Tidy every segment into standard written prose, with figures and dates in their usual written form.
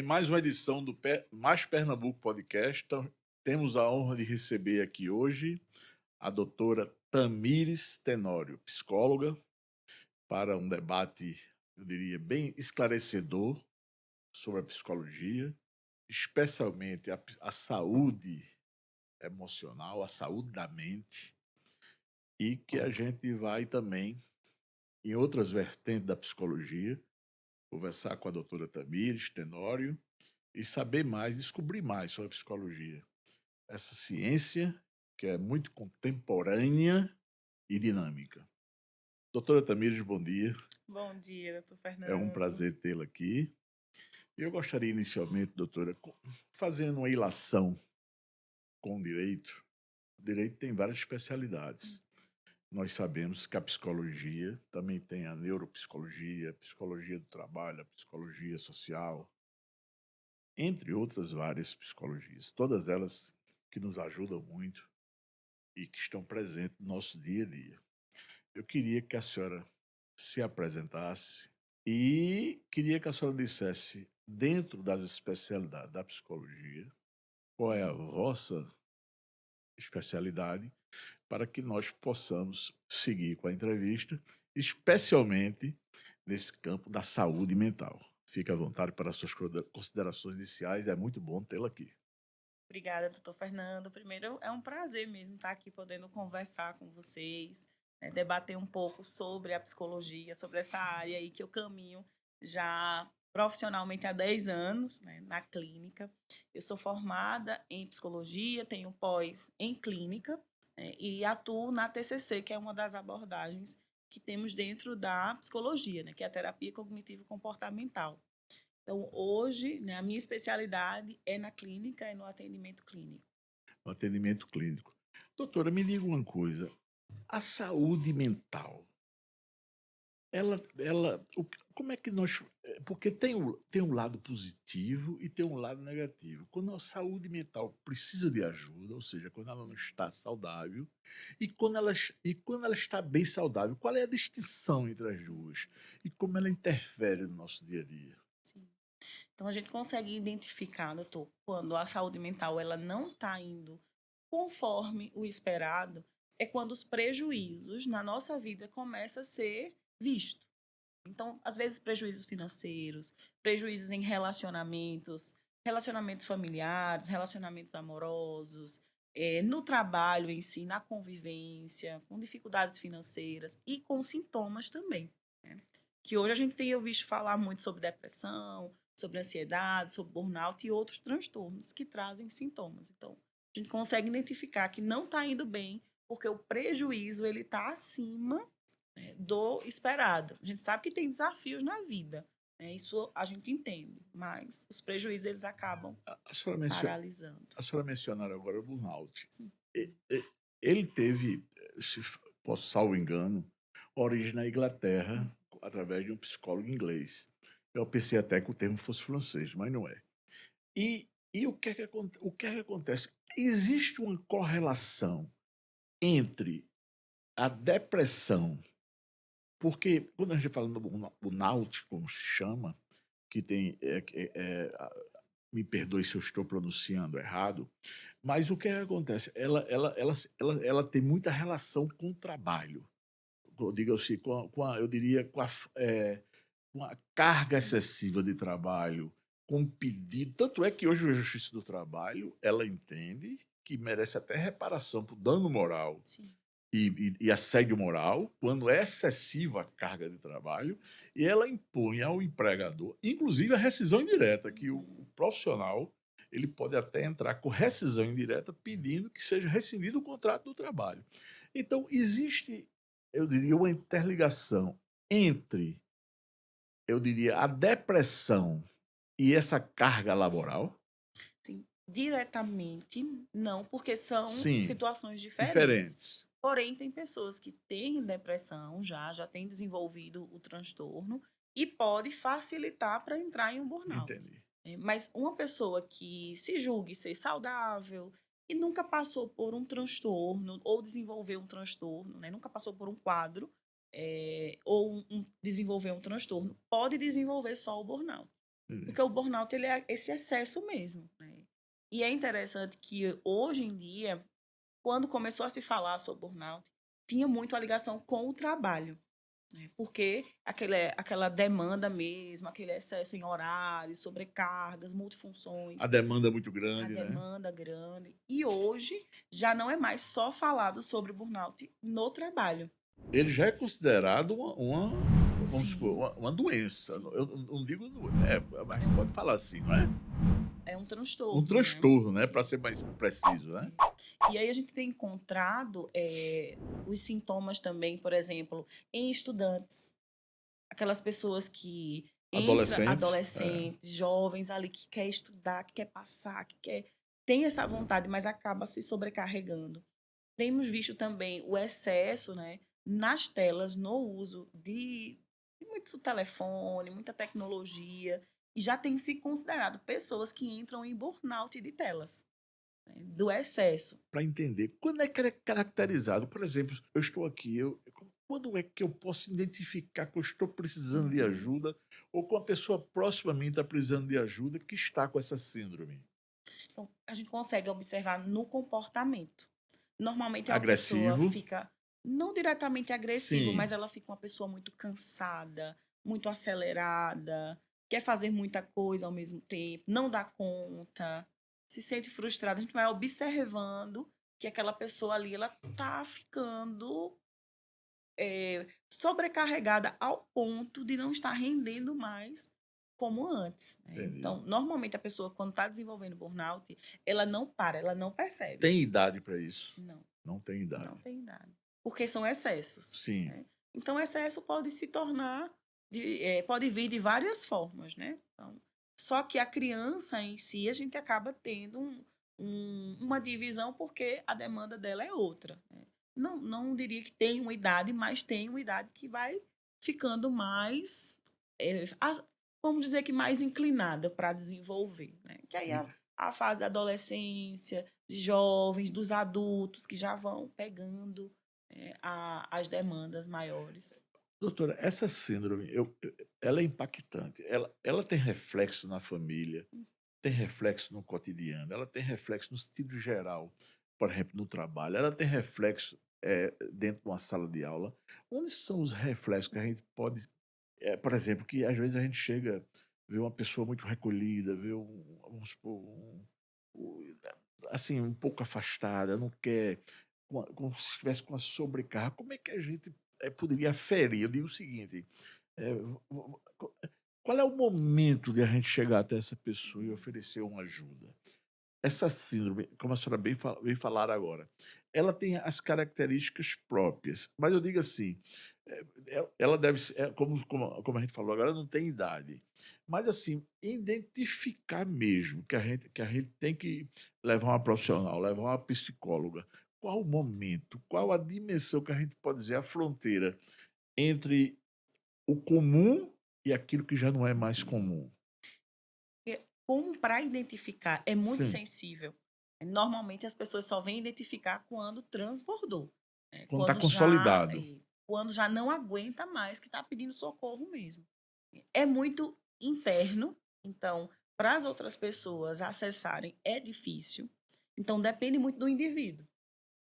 mais uma edição do Mais Pernambuco Podcast. Então, temos a honra de receber aqui hoje a doutora Tamires Tenório, psicóloga, para um debate, eu diria, bem esclarecedor sobre a psicologia, especialmente a saúde emocional, a saúde da mente, e que a gente vai também, em outras vertentes da psicologia, conversar com a doutora Tamires Tenório e saber mais, descobrir mais sobre a psicologia. Essa ciência que é muito contemporânea e dinâmica. Doutora Tamires, bom dia. Bom dia, doutor É um Fernando. prazer tê-la aqui. Eu gostaria inicialmente, doutora, fazendo uma ilação com o direito. O direito tem várias especialidades. Nós sabemos que a psicologia também tem a neuropsicologia, a psicologia do trabalho, a psicologia social, entre outras várias psicologias. Todas elas que nos ajudam muito e que estão presentes no nosso dia a dia. Eu queria que a senhora se apresentasse e queria que a senhora dissesse, dentro das especialidades da psicologia, qual é a vossa especialidade, para que nós possamos seguir com a entrevista, especialmente nesse campo da saúde mental. Fique à vontade para as suas considerações iniciais, é muito bom tê-la aqui. Obrigada, doutor Fernando. Primeiro, é um prazer mesmo estar aqui podendo conversar com vocês, né, debater um pouco sobre a psicologia, sobre essa área aí que eu caminho já profissionalmente há 10 anos, né, na clínica. Eu sou formada em psicologia, tenho pós em clínica, né, e atuo na TCC, que é uma das abordagens que temos dentro da psicologia, né, que é a terapia cognitivo-comportamental. Então, hoje, né, a minha especialidade é na clínica e no atendimento clínico. No atendimento clínico. Doutora, me diga uma coisa, a saúde mental, como é que nós, porque tem um lado positivo e tem um lado negativo. Quando a saúde mental precisa de ajuda, ou seja, quando ela não está saudável, e quando ela está bem saudável, qual é a distinção entre as duas? E como ela interfere no nosso dia a dia? Sim. Então, a gente consegue identificar, doutor, quando a saúde mental ela não está indo conforme o esperado, é quando os prejuízos na nossa vida começam a ser vistos. Então, às vezes, prejuízos financeiros, prejuízos em relacionamentos, relacionamentos familiares, relacionamentos amorosos, no trabalho em si, na convivência, com dificuldades financeiras e com sintomas também, né? Que hoje a gente tem visto falar muito sobre depressão, sobre ansiedade, sobre burnout e outros transtornos que trazem sintomas. Então, a gente consegue identificar que não está indo bem porque o prejuízo ele está acima, né, do esperado. A gente sabe que tem desafios na vida, né? Isso a gente entende, mas os prejuízos eles acabam A senhora, mencio, paralisando. a senhora mencionaram agora o burnout. Ele teve, se posso salvo engano, origem na Inglaterra, através de um psicólogo inglês. Eu pensei até que o termo fosse francês, mas não é. E o que é que acontece? Existe uma correlação entre a depressão, porque quando a gente fala no burnout, como se chama, que tem, me perdoe se eu estou pronunciando errado, mas o que é que acontece? Ela tem muita relação com o trabalho, diga assim, eu diria, com a carga excessiva de trabalho, com pedido. Tanto é que hoje a Justiça do Trabalho ela entende que merece até reparação por dano moral Sim. e assédio moral, quando é excessiva a carga de trabalho, e ela impõe ao empregador, inclusive a rescisão indireta, que o profissional ele pode até entrar com rescisão indireta pedindo que seja rescindido o contrato do trabalho. Então, existe, eu diria, uma interligação entre, eu diria, a depressão e essa carga laboral. Sim, diretamente não, porque são Sim, situações diferentes. diferentes. Porém, tem pessoas que têm depressão já têm desenvolvido o transtorno e pode facilitar para entrar em um burnout. Entendi. Mas uma pessoa que se julgue ser saudável e nunca passou por um transtorno ou desenvolveu um transtorno, né? Nunca passou por um quadro, ou desenvolver um transtorno, pode desenvolver só o burnout. Porque o burnout, ele é esse excesso mesmo, né? E é interessante que hoje em dia, quando começou a se falar sobre burnout, tinha muito a ligação com o trabalho, né? Porque aquela demanda mesmo, aquele excesso em horários, sobrecargas, A multifunções, demanda é muito a grande, né? demanda grande. E hoje já não é mais só falado sobre burnout no trabalho. Ele já é considerado vamos supor, Sim, uma doença. sim. Eu não digo, a gente pode falar assim, não é? É um Um transtorno, né? transtorno, né? Para ser mais preciso, né? E aí a gente tem encontrado os sintomas também, por exemplo, em estudantes, aquelas pessoas que entram, Adolescentes, adolescentes, jovens ali que quer estudar, que quer passar, tem essa vontade, mas acaba se sobrecarregando. Temos visto também o excesso, né, nas telas, no uso de muito telefone, muita tecnologia, e já tem se considerado pessoas que entram em burnout de telas, né, do excesso. para entender quando é que ele é caracterizado. Por exemplo, eu estou aqui, quando é que eu posso identificar que eu estou precisando de Uhum. ajuda ou que uma pessoa próxima a mim está precisando de ajuda que está com essa síndrome? Então, a gente consegue observar no comportamento. Normalmente é uma pessoa Agressivo? fica não diretamente agressivo, mas Sim. ela fica uma pessoa muito cansada, muito acelerada, quer fazer muita coisa ao mesmo tempo, não dá conta, se sente frustrada. A gente vai observando que aquela pessoa ali ela tá ficando sobrecarregada ao ponto de não estar rendendo mais como antes, né. Entendi. Então, normalmente a pessoa quando está desenvolvendo burnout, ela não para, ela não percebe. Tem idade para isso? Não, Não tem não idade. tem idade, porque são excessos, Sim. né. Então excesso pode se tornar pode vir de várias formas, né. Então, só que a criança em si, a gente acaba tendo uma divisão, porque a demanda dela é outra, né. Não diria que tem uma idade, mas tem uma idade que vai ficando mais, vamos dizer que mais inclinada para desenvolver, né. Que aí é E, a fase da adolescência, de jovens, dos adultos que já vão pegando, as demandas maiores. doutora, essa síndrome, ela é impactante. Ela tem reflexo na família, tem reflexo no cotidiano, ela tem reflexo no sentido geral, por exemplo, no trabalho, ela tem reflexo dentro de uma sala de aula. Onde são os reflexos que a gente pode, por exemplo, que às vezes a gente chega, vê uma pessoa muito recolhida, vê vamos supor, assim, um pouco afastada, não quer, como se estivesse com uma sobrecarga. Como é que a gente poderia ferir? Eu digo o seguinte, eh, qual é o momento de a gente chegar até essa pessoa e oferecer uma ajuda? Essa síndrome, como a senhora bem falar agora, ela tem as características próprias, mas eu digo assim, ela deve ser, como a gente falou agora, não tem idade. Mas assim, identificar mesmo que a gente tem que levar uma profissional, levar uma psicóloga. Qual o momento, qual a dimensão que a gente pode dizer, a fronteira entre o comum e aquilo que já não é mais comum? Como para identificar é muito Sim, sensível. Normalmente as pessoas só vêm identificar quando transbordou, né, quando está consolidado. quando já não aguenta mais, que está pedindo socorro mesmo. É muito interno, então para as outras pessoas acessarem é difícil, então depende muito do indivíduo.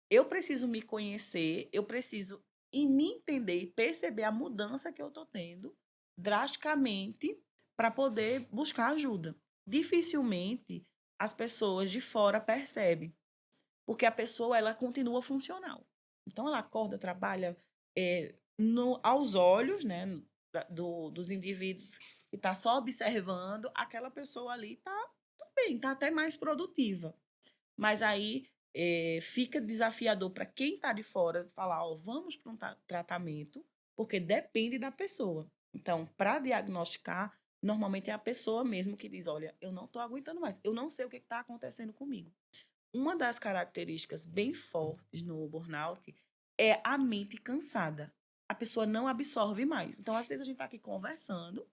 Eu preciso me conhecer, eu preciso me entender e perceber a mudança que eu estou tendo drasticamente para poder buscar ajuda. Dificilmente as pessoas de fora percebem, porque a pessoa ela continua funcional. Então ela acorda, trabalha aos olhos, né, dos indivíduos que está só observando, aquela pessoa ali está bem, está até mais produtiva. Mas aí, fica desafiador para quem está de fora falar: "Ó, vamos para um tratamento", porque depende da pessoa. Então, para diagnosticar, normalmente é a pessoa mesmo que diz: "Olha, eu não estou aguentando mais, eu não sei o que está acontecendo comigo". Uma das características bem fortes no burnout é a mente cansada. A pessoa não absorve mais. Então, às vezes, a gente está aqui conversando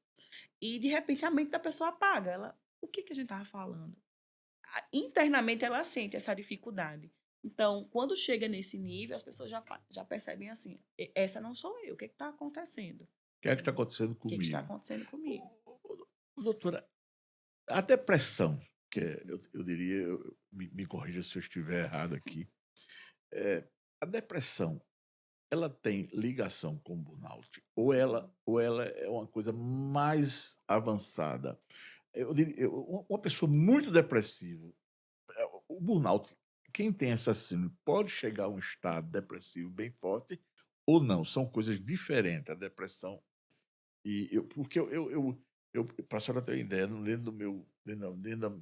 e, de repente, a mente da pessoa apaga. Ela: "O que que a gente estava falando?". Internamente ela sente essa dificuldade. Então, quando chega nesse nível, as pessoas já percebem assim: Essa não sou eu, o que está acontecendo? O que é que está acontecendo O que está comigo? acontecendo comigo?". Ô, doutora, A depressão, que eu diria, me corrija se eu estiver errado aqui, eh, a depressão, ela tem ligação com o burnout ou ela é uma coisa mais avançada? Eu diria uma pessoa muito depressiva, o burnout, quem tem essa síndrome pode chegar a um estado depressivo bem forte ou não, são coisas diferentes, a depressão e eu porque eu pra senhora ter uma ideia, dentro do meu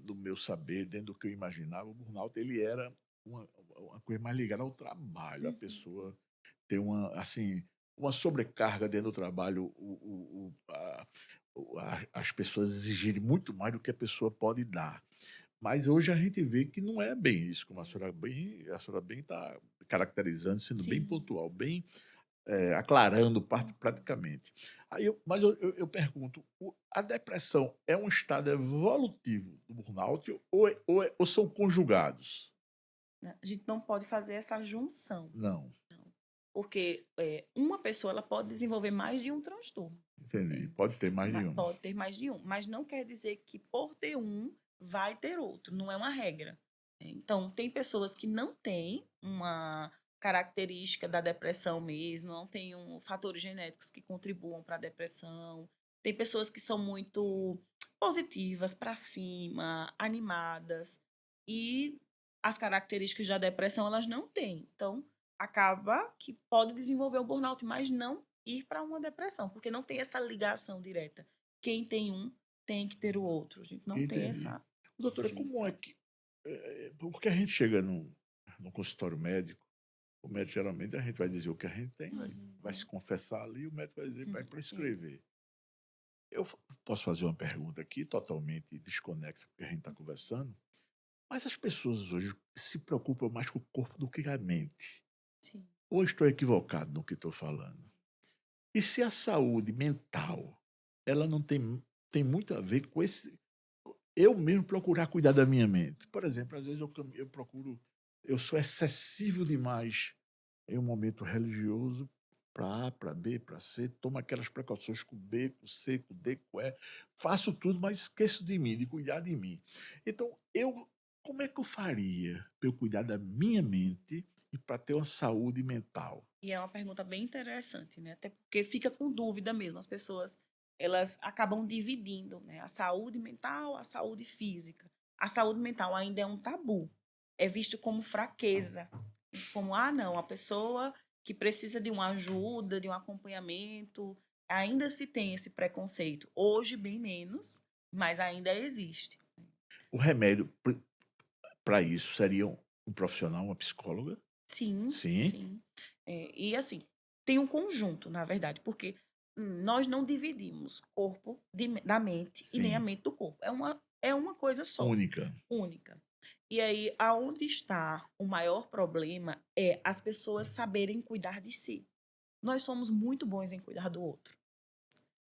do meu saber, dentro do que eu imaginava, o burnout ele era uma coisa mais ligada ao trabalho, a Uhum. pessoa ter uma, assim, uma sobrecarga dentro do trabalho, as pessoas exigirem muito mais do que a pessoa pode dar. Mas hoje a gente vê que não é bem isso, como a senhora bem está caracterizando, sendo bem Sim. pontual, bem aclarando Uhum. praticamente. Mas eu pergunto, a depressão é um estado evolutivo do burnout ou são conjugados? Né, a gente não pode fazer essa junção, Não, não. Porque, uma pessoa ela pode desenvolver mais de um transtorno, entendi. né. Pode ter mais de um. Pode ter mais de um, mas não quer dizer que por ter um, vai ter outro, não é uma regra. Então, tem pessoas que não têm uma característica da depressão mesmo, não têm fatores genéticos que contribuam para a depressão. Tem pessoas que são muito positivas, para cima, animadas, e as características da depressão elas não têm. Então, acaba que pode desenvolver o burnout, mas não ir para uma depressão, porque não tem essa ligação direta. Quem tem um tem que ter o outro. A gente não tem Entendi. essa Doutora, como é junção. que porque a gente chega num consultório médico, o médico geralmente a gente vai dizer o que a gente tem, vai se Uhum, confessar ali, o médico vai dizer, vai sim. prescrever. Eu posso fazer uma pergunta aqui totalmente desconexa com o que a gente está conversando, mas as pessoas hoje se preocupam mais com o corpo do que a mente. Sim. Ou estou equivocado no que estou falando? E se a saúde mental, ela não tem muito a ver com esse eu mesmo procurar cuidar da minha mente. Por exemplo, às vezes eu procuro eu sou excessivo demais em um momento religioso para A, para B, para C, tomo aquelas precauções com B, com C, com D, com E, faço tudo, mas esqueço de mim, de cuidar de mim. Então, como é que eu faria para eu cuidar da minha mente e para ter uma saúde mental? E é uma pergunta bem interessante, né? Até porque fica com dúvida mesmo. As pessoas, elas acabam dividindo, né? A saúde mental, a saúde física. A saúde mental ainda é um tabu. É visto como fraqueza. Como, ah, não, a pessoa que precisa de uma ajuda, de um acompanhamento, ainda se tem esse preconceito. Hoje, bem menos, mas ainda existe. O remédio para isso seria um profissional, uma psicóloga? Sim, Sim, sim. E assim, tem um conjunto, na verdade, porque nós não dividimos corpo da mente e nem a sim, mente do corpo. É uma coisa só, única. única. E aí, aonde está o maior problema é as pessoas saberem cuidar de si. Nós somos muito bons em cuidar do outro.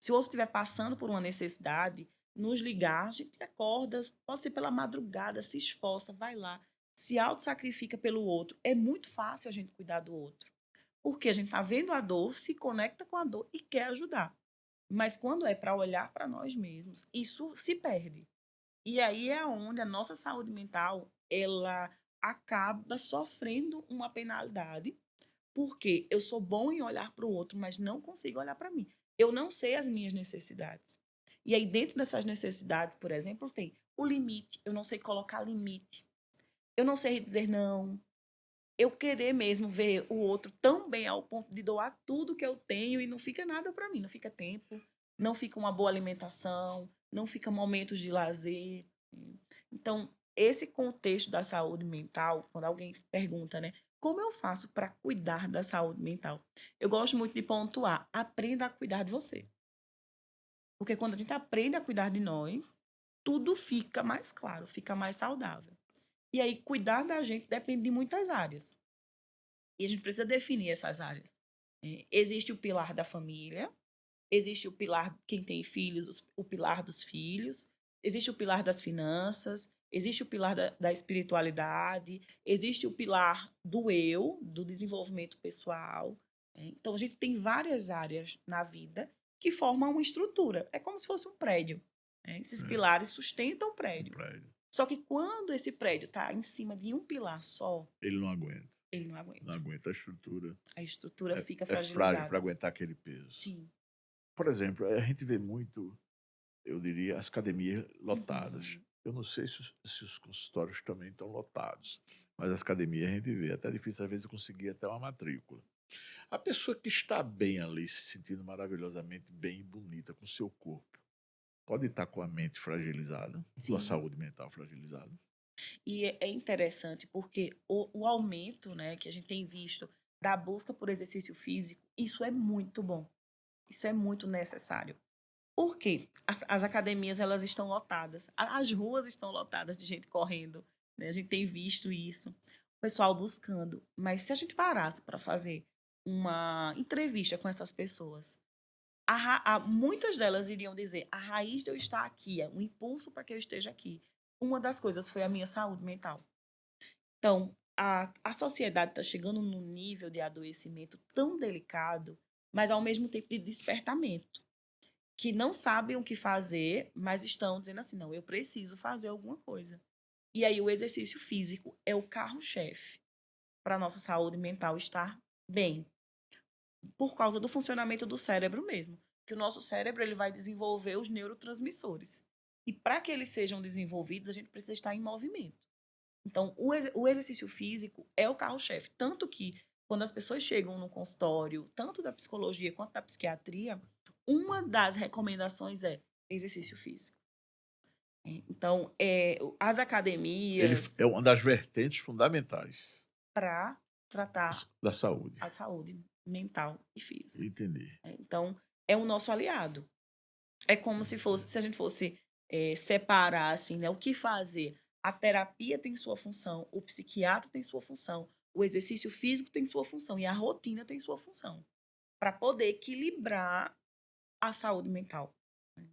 Se o outro estiver passando por uma necessidade, nos ligar, a gente acorda, pode ser pela madrugada, se esforça, vai lá, se auto-sacrifica pelo outro. É muito fácil a gente cuidar do outro. Porque a gente está vendo a dor, se conecta com a dor e quer ajudar. Mas quando é para olhar para nós mesmos, isso se perde. E aí é onde a nossa saúde mental, ela acaba sofrendo uma penalidade porque eu sou bom em olhar para o outro, mas não consigo olhar para mim. Eu não sei as minhas necessidades. E aí, dentro dessas necessidades, por exemplo, tem o limite. Eu não sei colocar limite. Eu não sei dizer não. Eu querer mesmo ver o outro tão bem ao ponto de doar tudo que eu tenho e não fica nada para mim. Não fica tempo, não fica uma boa alimentação, não fica momentos de lazer. Então, esse contexto da saúde mental, quando alguém pergunta, né, como eu faço para cuidar da saúde mental? Eu gosto muito de pontuar, aprenda a cuidar de você. Porque quando a gente aprende a cuidar de nós, tudo fica mais claro, fica mais saudável. E aí, cuidar da gente depende de muitas áreas. E a gente precisa definir essas áreas. Existe o pilar da família, existe o pilar, quem tem filhos, o pilar dos filhos, existe o pilar das finanças, existe o pilar da espiritualidade, existe o pilar do eu, do desenvolvimento pessoal. Então, a gente tem várias áreas na vida que formam uma estrutura. É como se fosse um prédio. né? Esses É, pilares sustentam o um prédio. prédio. Só que quando esse prédio está em cima de um pilar só, Ele não aguenta. ele não Não aguenta. aguenta a estrutura. A estrutura fica É frágil para fragilizada. aguentar aquele peso. Sim. Por exemplo, a gente vê muito, eu diria, as academias lotadas. Uhum. Eu não sei se os consultórios também estão lotados, mas as academias a gente vê. É até difícil, às vezes, conseguir até uma matrícula. A pessoa que está bem ali, se sentindo maravilhosamente bem e bonita com o seu corpo, pode estar com a mente fragilizada, com a Sim. saúde mental fragilizada. E é interessante porque o aumento, né, que a gente tem visto da busca por exercício físico, isso é muito bom. Isso é muito necessário. Por quê? As academias elas estão lotadas, as ruas estão lotadas de gente correndo, né? A gente tem visto isso, o pessoal buscando. Mas se a gente parasse para fazer uma entrevista com essas pessoas, muitas delas iriam dizer: a raiz de eu estar aqui, é um impulso para que eu esteja aqui. Uma das coisas foi a minha saúde mental. Então, a sociedade está chegando num nível de adoecimento tão delicado, mas ao mesmo tempo de despertamento, que não sabem o que fazer, mas estão dizendo assim: não, eu preciso fazer alguma coisa. E aí o exercício físico é o carro-chefe para a nossa saúde mental estar bem, por causa do funcionamento do cérebro mesmo. Que o nosso cérebro ele vai desenvolver os neurotransmissores. E para que eles sejam desenvolvidos, a gente precisa estar em movimento. Então, o exercício físico é o carro-chefe. Tanto que, quando as pessoas chegam no consultório, tanto da psicologia quanto da psiquiatria, uma das recomendações é exercício físico. Então, as Ele academias, é uma das vertentes fundamentais para tratar da saúde. a saúde mental e física. Entendi. Então, é o nosso aliado. É como se fosse, se a gente fosse separar assim, né, o que fazer. A terapia tem sua função, o psiquiatra tem sua função, o exercício físico tem sua função e a rotina tem sua função, para poder equilibrar a saúde mental. Né?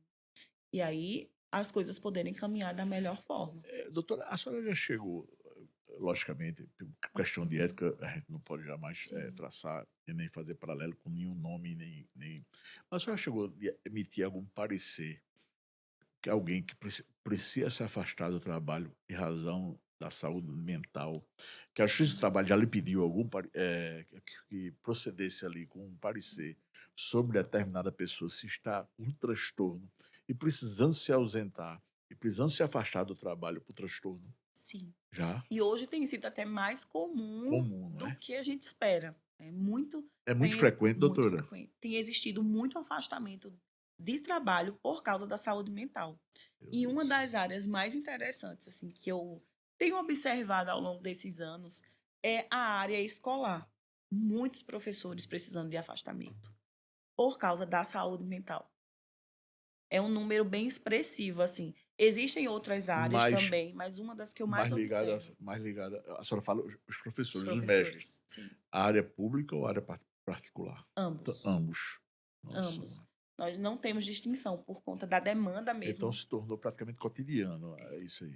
E aí as coisas poderem caminhar da melhor forma. Doutora, a senhora já chegou, logicamente, por questão de Uhum. ética, a gente não pode jamais Sim. traçar e nem fazer paralelo com nenhum nome, nem. Mas a senhora chegou a emitir algum parecer que alguém que precisa se afastar do trabalho em razão da saúde mental, que a Justiça do Uhum. Trabalho já lhe pediu que procedesse ali com um parecer sobre determinada pessoa se está com um transtorno e precisando se ausentar e precisando se afastar do trabalho por transtorno? Sim. Já? E hoje tem sido até mais comum Comum, não do é? que a gente espera. É muito, É muito frequente, muito doutora. frequente. Tem existido muito afastamento de trabalho por causa da saúde mental. Meu E uma Deus. das áreas mais interessantes assim que eu tenho observado ao longo desses anos é a área escolar. Muitos professores precisando de afastamento por causa da saúde mental. É um número bem expressivo, assim. Existem outras áreas Mais, também, mas uma das que eu mais observo. mais ligada, a senhora fala os Os professores, os mestres. professores, sim. A área pública ou a área particular? Ambos, Ambos. Nossa. ambos. Nós não temos distinção por conta da demanda Então mesmo. se tornou praticamente cotidiano, é isso aí.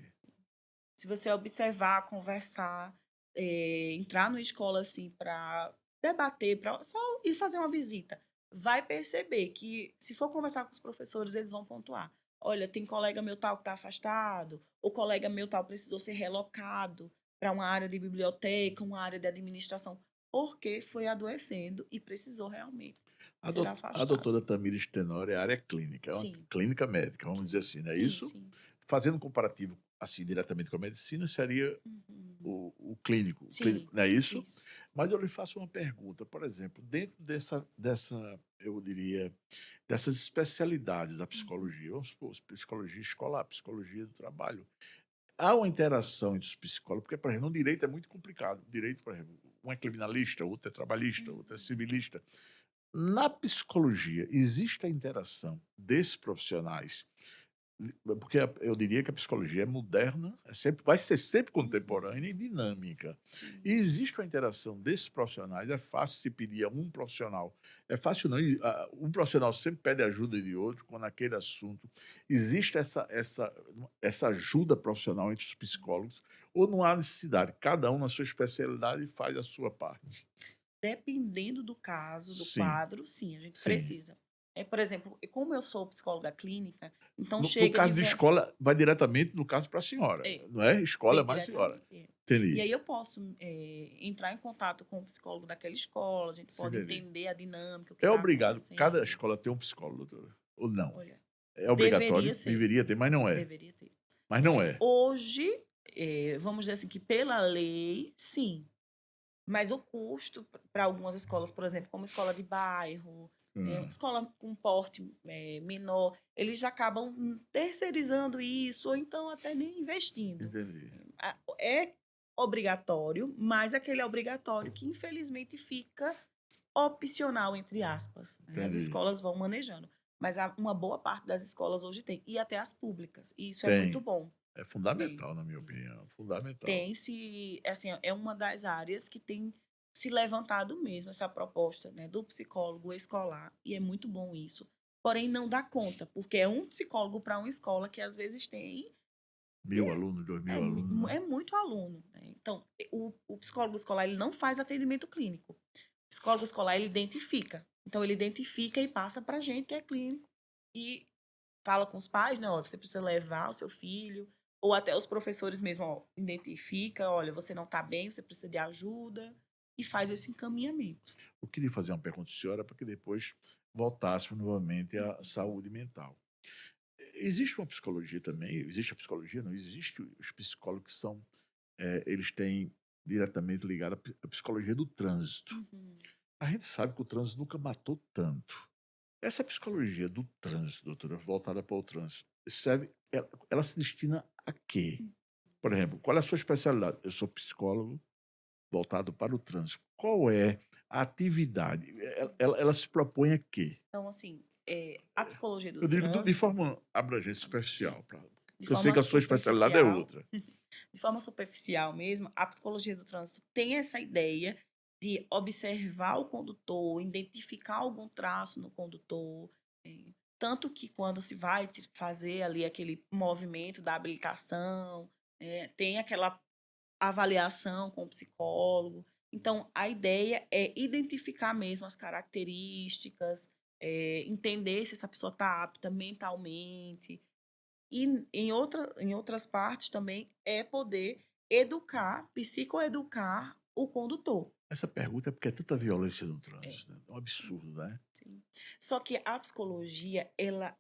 Se você observar, conversar, entrar numa escola assim para debater, para só ir fazer uma visita, vai perceber que se for conversar com os professores, eles vão pontuar. Olha, tem colega meu tal que está afastado, o colega meu tal precisou ser relocado para uma área de biblioteca, uma área de administração, porque foi adoecendo e precisou realmente ser A afastado. doutora Tamires Tenório é a área clínica, é uma Sim, clínica médica, vamos dizer assim, não é sim, isso? sim. Fazendo um comparativo, assim, diretamente com a medicina, seria Uhum. o Sim, clínico, não é isso? isso. Mas eu lhe faço uma pergunta, por exemplo, dentro eu diria, dessas especialidades da Uhum. psicologia, vamos supor, psicologia escolar, psicologia do trabalho, há uma interação entre os psicólogos, porque, por exemplo, no direito é muito complicado. Direito, por exemplo, um é criminalista, outro é trabalhista, outro é Uhum. civilista. Na psicologia, existe a interação desses profissionais, porque eu diria que a psicologia é moderna, vai ser sempre contemporânea e Uhum. dinâmica. E Sim, existe uma interação desses profissionais, é fácil se pedir a um profissional, é fácil não, um profissional sempre pede ajuda de outro quando aquele assunto, existe essa ajuda profissional entre os psicólogos, ou não há necessidade, cada um na sua especialidade faz a sua parte. dependendo do caso, do Sim, quadro, sim, a gente sim. precisa. Por exemplo, como eu sou psicóloga clínica, então No chega caso de diversos. escola, vai diretamente, no caso, para a senhora, É, não é? Escola vem é mais senhora. diretamente. É. E Entendi. aí eu posso entrar em contato com o psicólogo daquela escola, a gente Sim, pode entendi. entender a dinâmica, o que É está obrigado, cada acontecendo. escola tem um psicólogo, doutora? Ou não? Olha, É deveria obrigatório? ser, Deveria ter, mas não é. deveria ter. Mas não é. Hoje, vamos dizer assim, que pela lei, sim. Mas o custo para algumas escolas, por exemplo, como escola de bairro, Hã, escola com porte menor, eles já acabam terceirizando isso, ou então até nem investindo. entendi, É obrigatório, mas aquele é obrigatório que infelizmente fica opcional, entre aspas, né? As entendi. escolas vão manejando. Mas uma boa parte das escolas hoje tem, e até as públicas. E isso é muito Tem. bom. É Tem. fundamental, na minha opinião, fundamental. Tem se, assim, é uma das áreas que tem se levantado mesmo essa proposta, né, do psicólogo escolar, e é muito bom isso. Porém, não dá conta, porque é um psicólogo para uma escola que às vezes tem 1000 alunos, 2000 alunos, né. é muito aluno, né? Então, o psicólogo escolar ele não faz atendimento clínico. O psicólogo escolar ele identifica. Então, ele identifica e passa para a gente que é clínico e fala com os pais, né? Olha, você precisa levar o seu filho, ou até os professores mesmo, ó, identifica, olha, você não está bem, você precisa de ajuda, e faz esse encaminhamento. Eu queria fazer uma pergunta à senhora para que depois voltássemos novamente à saúde mental. Existe uma psicologia também, existe a psicologia, não existe os psicólogos que são, eles têm diretamente ligado à psicologia do trânsito. Uhum. A gente sabe que o trânsito nunca matou tanto. Essa psicologia do trânsito, doutora, voltada para o trânsito, serve, ela se destina a quê? Por exemplo, qual é a sua especialidade? Eu sou psicólogo voltado para o trânsito. Qual é a atividade? Ela se propõe a quê? Então, assim, a psicologia do Eu digo de trânsito, forma abrangente, sim, superficial, de porque eu sei forma que a sua especialidade é superficial, outra. de forma superficial mesmo, a psicologia do trânsito tem essa ideia de observar o condutor, identificar algum traço no condutor, tanto que quando se vai fazer ali aquele movimento da habilitação, tem aquela avaliação com o psicólogo. Então, a ideia é identificar mesmo as características, entender se essa pessoa está apta mentalmente, e em outras partes também é poder educar, psicoeducar o condutor. Essa pergunta é porque é tanta violência no É, trânsito, né? É um absurdo, né? sim. Só que a psicologia,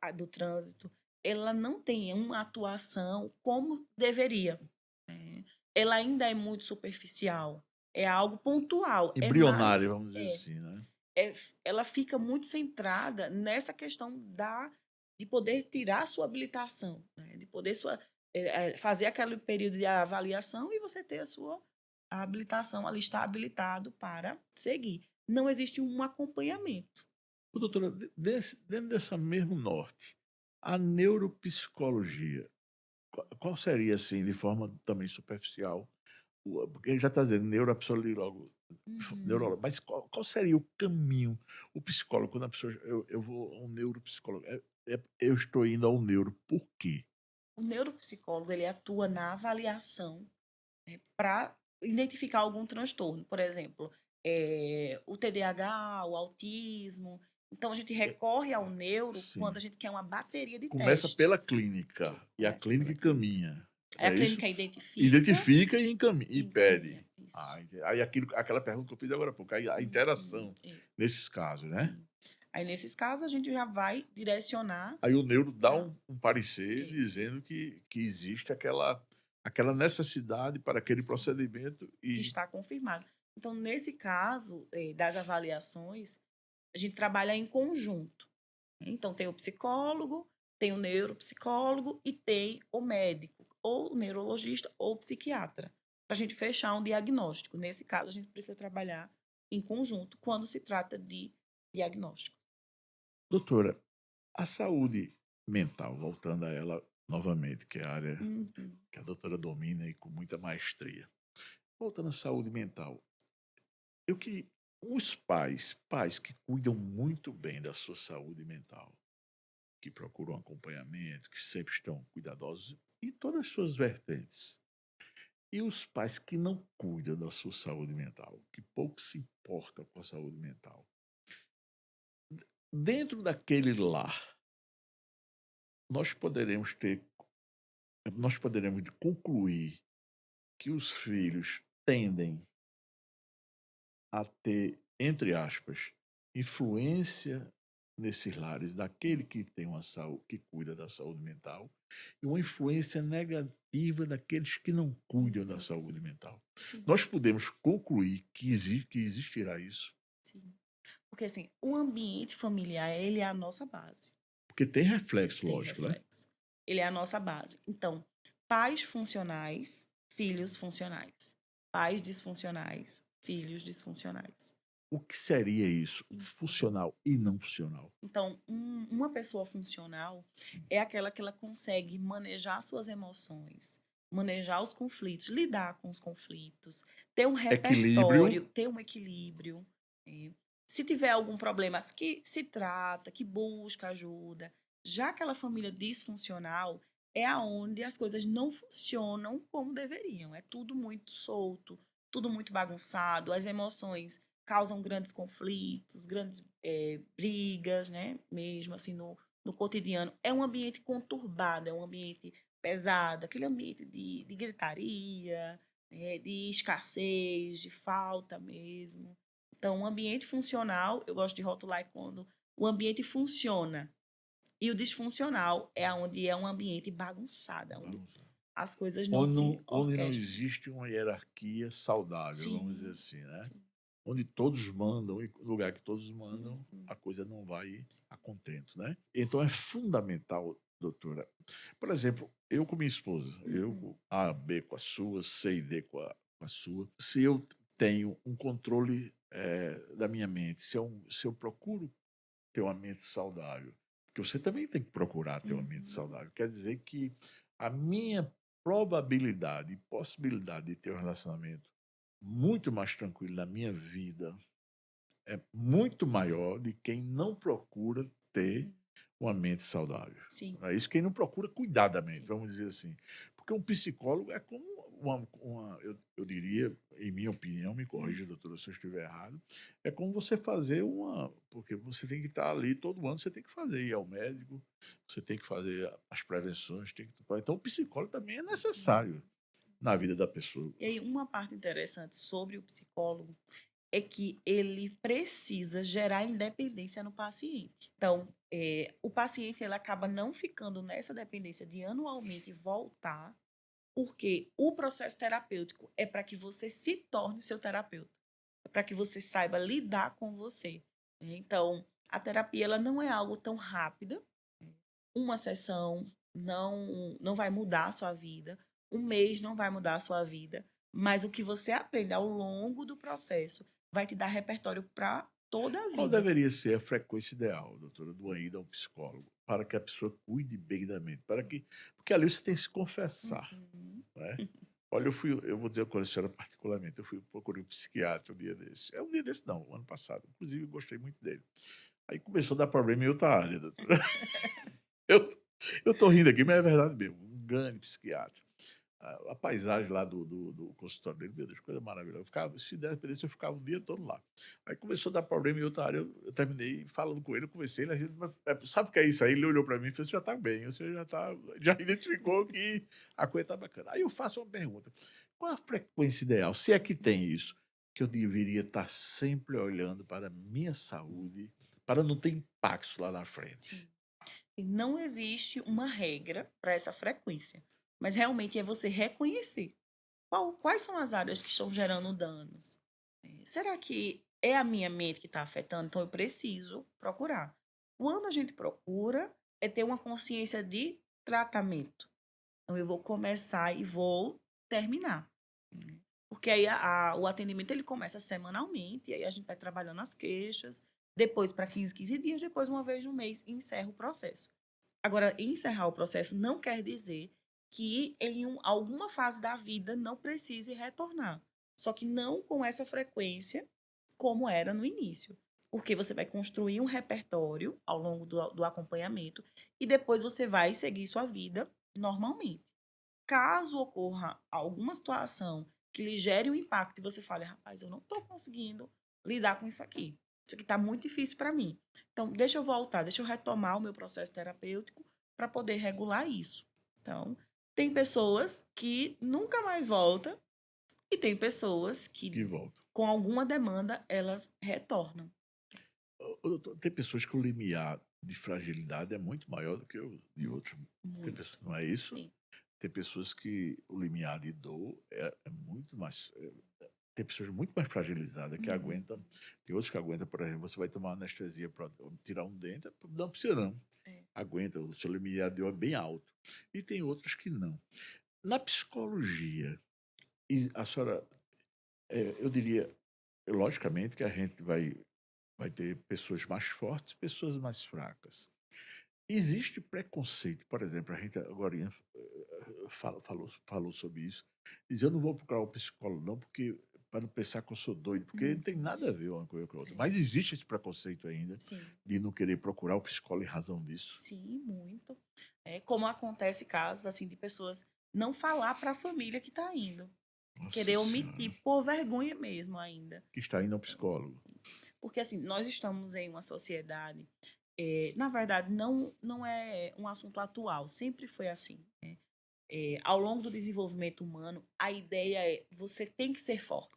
a do trânsito, ela não tem uma atuação como deveria. Né? Ela ainda é muito superficial. É algo pontual. É Embrionário, mais. vamos dizer assim, né? Ela fica muito centrada nessa questão de poder tirar a sua habilitação, né? De poder fazer aquele período de avaliação e você ter a sua habilitação ali, está habilitado para seguir. Não existe um acompanhamento. Ô, doutora, dentro dessa mesmo norte, a neuropsicologia, qual seria, assim, de forma também superficial, porque ele já está dizendo neuropsicólogo, Uhum. neurólogo, mas qual seria o caminho? O psicólogo, quando a pessoa, eu vou a um neuropsicólogo, eu estou indo ao neuro, por quê? O neuropsicólogo ele atua na avaliação para identificar algum transtorno, por exemplo, o TDAH, o autismo. Então, a gente É, recorre ao neuro quando sim. a gente quer uma bateria de Começa pela testes. clínica, e a Começa clínica pela clínica. encaminha, Aí a é isso? clínica identifica Identifica e e e encaminha. pede. Isso. Aí aquela pergunta que eu fiz agora há pouco, aí a Uhum, interação nesses casos, né? sim. Aí, nesses casos, a gente já vai direcionar Aí o neuro dá para um parecer é, dizendo que existe aquela necessidade para aquele isso, procedimento que e está confirmado. Então, nesse caso das avaliações, a gente trabalha em conjunto. Então, tem o psicólogo, tem o neuropsicólogo e tem o médico, ou o neurologista ou o psiquiatra, para a gente fechar um diagnóstico. Nesse caso, a gente precisa trabalhar em conjunto quando se trata de diagnóstico. doutora, a saúde mental, voltando a ela novamente, que é a área Uhum. que a doutora domina e com muita maestria. Voltando à saúde mental, eu que os pais que cuidam muito bem da sua saúde mental, que procuram acompanhamento, que sempre estão cuidadosos em todas as suas vertentes. E os pais que não cuidam da sua saúde mental, que pouco se importam com a saúde mental. Dentro daquele lar, nós poderemos ter nós poderemos concluir que os filhos tendem a ter, entre aspas, influência nesses lares daquele que tem uma saúde, que cuida da saúde mental, e uma influência negativa daqueles que não cuidam da Uhum. saúde mental. Sim, Nós podemos concluir que existirá isso, sim. Porque assim, o ambiente familiar, ele é a nossa base. porque tem reflexo, Tem lógico, né? reflexo. Ele é a nossa base. Então, pais funcionais, filhos funcionais. Pais disfuncionais, filhos disfuncionais. O que seria isso? Funcional e não funcional. Então, uma pessoa funcional Sim. é aquela que ela consegue manejar suas emoções, manejar os conflitos, lidar com os conflitos, ter um Equilíbrio. repertório, ter um equilíbrio. É. Se tiver algum problema, que se trata, que busca ajuda. Já aquela família disfuncional é aonde as coisas não funcionam como deveriam. É tudo muito solto, tudo muito bagunçado, as emoções causam grandes conflitos, grandes brigas, né? Mesmo assim no cotidiano. É um ambiente conturbado, é um ambiente pesado, aquele ambiente de gritaria, de escassez, de falta mesmo. Então, um ambiente funcional, eu gosto de rotular quando o ambiente funciona. E o disfuncional é onde é um ambiente bagunçado, onde as coisas não se Onde não orquestram. existe uma hierarquia saudável, vamos dizer Sim, assim, né? sim. Onde todos mandam, e no lugar que todos mandam, Uhum, a coisa não vai a contento, né? Então é fundamental, doutora. Por exemplo, eu com minha esposa, eu uhum, com A, B com a sua, C e D com a sua, se eu tenho um controle da minha mente, se eu procuro ter uma mente saudável, porque você também tem que procurar ter uma mente uhum. saudável, quer dizer que a minha probabilidade e possibilidade de ter um relacionamento muito mais tranquilo na minha vida é muito maior de quem não procura ter Hum, uma mente saudável. sim, É isso, quem não procura cuidar da mente, sim. vamos dizer assim. Porque um psicólogo é como eu diria, em minha opinião, me Hum, corrija, doutora, se eu estiver errado, é como você fazer uma. Porque você tem que estar ali todo ano, você tem que fazer, ir ao médico, você tem que fazer as prevenções, tem que. Então, o psicólogo também é necessário uhum. na vida da pessoa. E aí, uma parte interessante sobre o psicólogo é que ele precisa gerar independência no paciente. Então, o paciente ele acaba não ficando nessa dependência de anualmente voltar, porque o processo terapêutico é para que você se torne seu terapeuta, é para que você saiba lidar com você. Então, a terapia ela não é algo tão rápida. Uma sessão não vai mudar a sua vida, um mês não vai mudar a sua vida, mas o que você aprende ao longo do processo vai te dar repertório para toda a Qual vida. deveria ser a frequência ideal, doutora, do ida ao psicólogo, para que a pessoa cuide bem da mente? Porque ali você tem que se confessar, Uhum. né? Olha, eu vou dizer uma coisa, senhora, particularmente, procurei um psiquiatra um dia desse. É um dia desse, não, ano passado. Inclusive, eu gostei muito dele. Aí começou a dar problema em outra área, doutora. Eu, eu tô rindo aqui, mas é verdade mesmo. Um grande psiquiatra. A paisagem lá do consultório dele, meu Deus, coisa maravilhosa. Se der dependesse, eu ficava o dia todo lá. Aí começou a dar problema em outra área, eu terminei falando com ele, eu conversei, a gente, sabe o que é isso aí? Ele olhou para mim e falou: você já está bem, você já identificou que a coisa está bacana. Aí eu faço uma pergunta: qual a frequência ideal, se é que tem isso, que eu deveria estar sempre olhando para a minha saúde, para não ter impactos lá na frente? Sim. E não existe uma regra para essa frequência, mas realmente é você reconhecer quais são as áreas que estão gerando danos. Será que é a minha mente que está afetando? Então eu preciso procurar. Quando a gente procura, é ter uma consciência de tratamento. Então eu vou começar e vou terminar. Porque aí o atendimento ele começa semanalmente, e aí a gente vai trabalhando as queixas, depois para 15 dias, depois uma vez no mês, e encerra o processo. Agora, encerrar o processo não quer dizer que em alguma fase da vida não precise retornar. Só que não com essa frequência como era no início. Porque você vai construir um repertório ao longo do acompanhamento e depois você vai seguir sua vida normalmente. Caso ocorra alguma situação que lhe gere um impacto e você fale, rapaz, eu não estou conseguindo lidar com isso aqui. Isso aqui está muito difícil para mim. Então, deixa eu voltar, deixa eu retomar o meu processo terapêutico para poder regular isso. Então, tem pessoas que nunca mais voltam e tem pessoas que, Que volta. com alguma demanda, elas retornam. Doutor, tem pessoas que o limiar de fragilidade é muito maior do que o de outros. Tem Muito. pessoas, não é isso? Sim. Tem pessoas que o limiar de dor é muito mais. Tem pessoas muito mais fragilizadas que Uhum. aguentam. Tem outros que aguentam, por exemplo, você vai tomar anestesia para tirar um dente, não precisa não. É. Aguenta, o seu limiar de dor é bem alto. E tem outros que não. Na psicologia, a senhora, eu diria, logicamente que a gente vai ter pessoas mais fortes, pessoas mais fracas. Existe preconceito, por exemplo, a gente agora falou sobre isso. Diz, eu não vou procurar um psicólogo, não, porque para não pensar que eu sou doido, porque não tem nada a ver uma coisa com a outra. É. Mas existe esse preconceito ainda Sim, de não querer procurar o psicólogo em razão disso. sim, muito. Como acontece casos assim de pessoas não falar para a família que está indo, Nossa querer Senhora. omitir por vergonha mesmo ainda. Que está indo ao psicólogo. Porque assim, nós estamos em uma sociedade, na verdade, não é um assunto atual, sempre foi assim, né? Ao longo do desenvolvimento humano, a ideia é você tem que ser forte.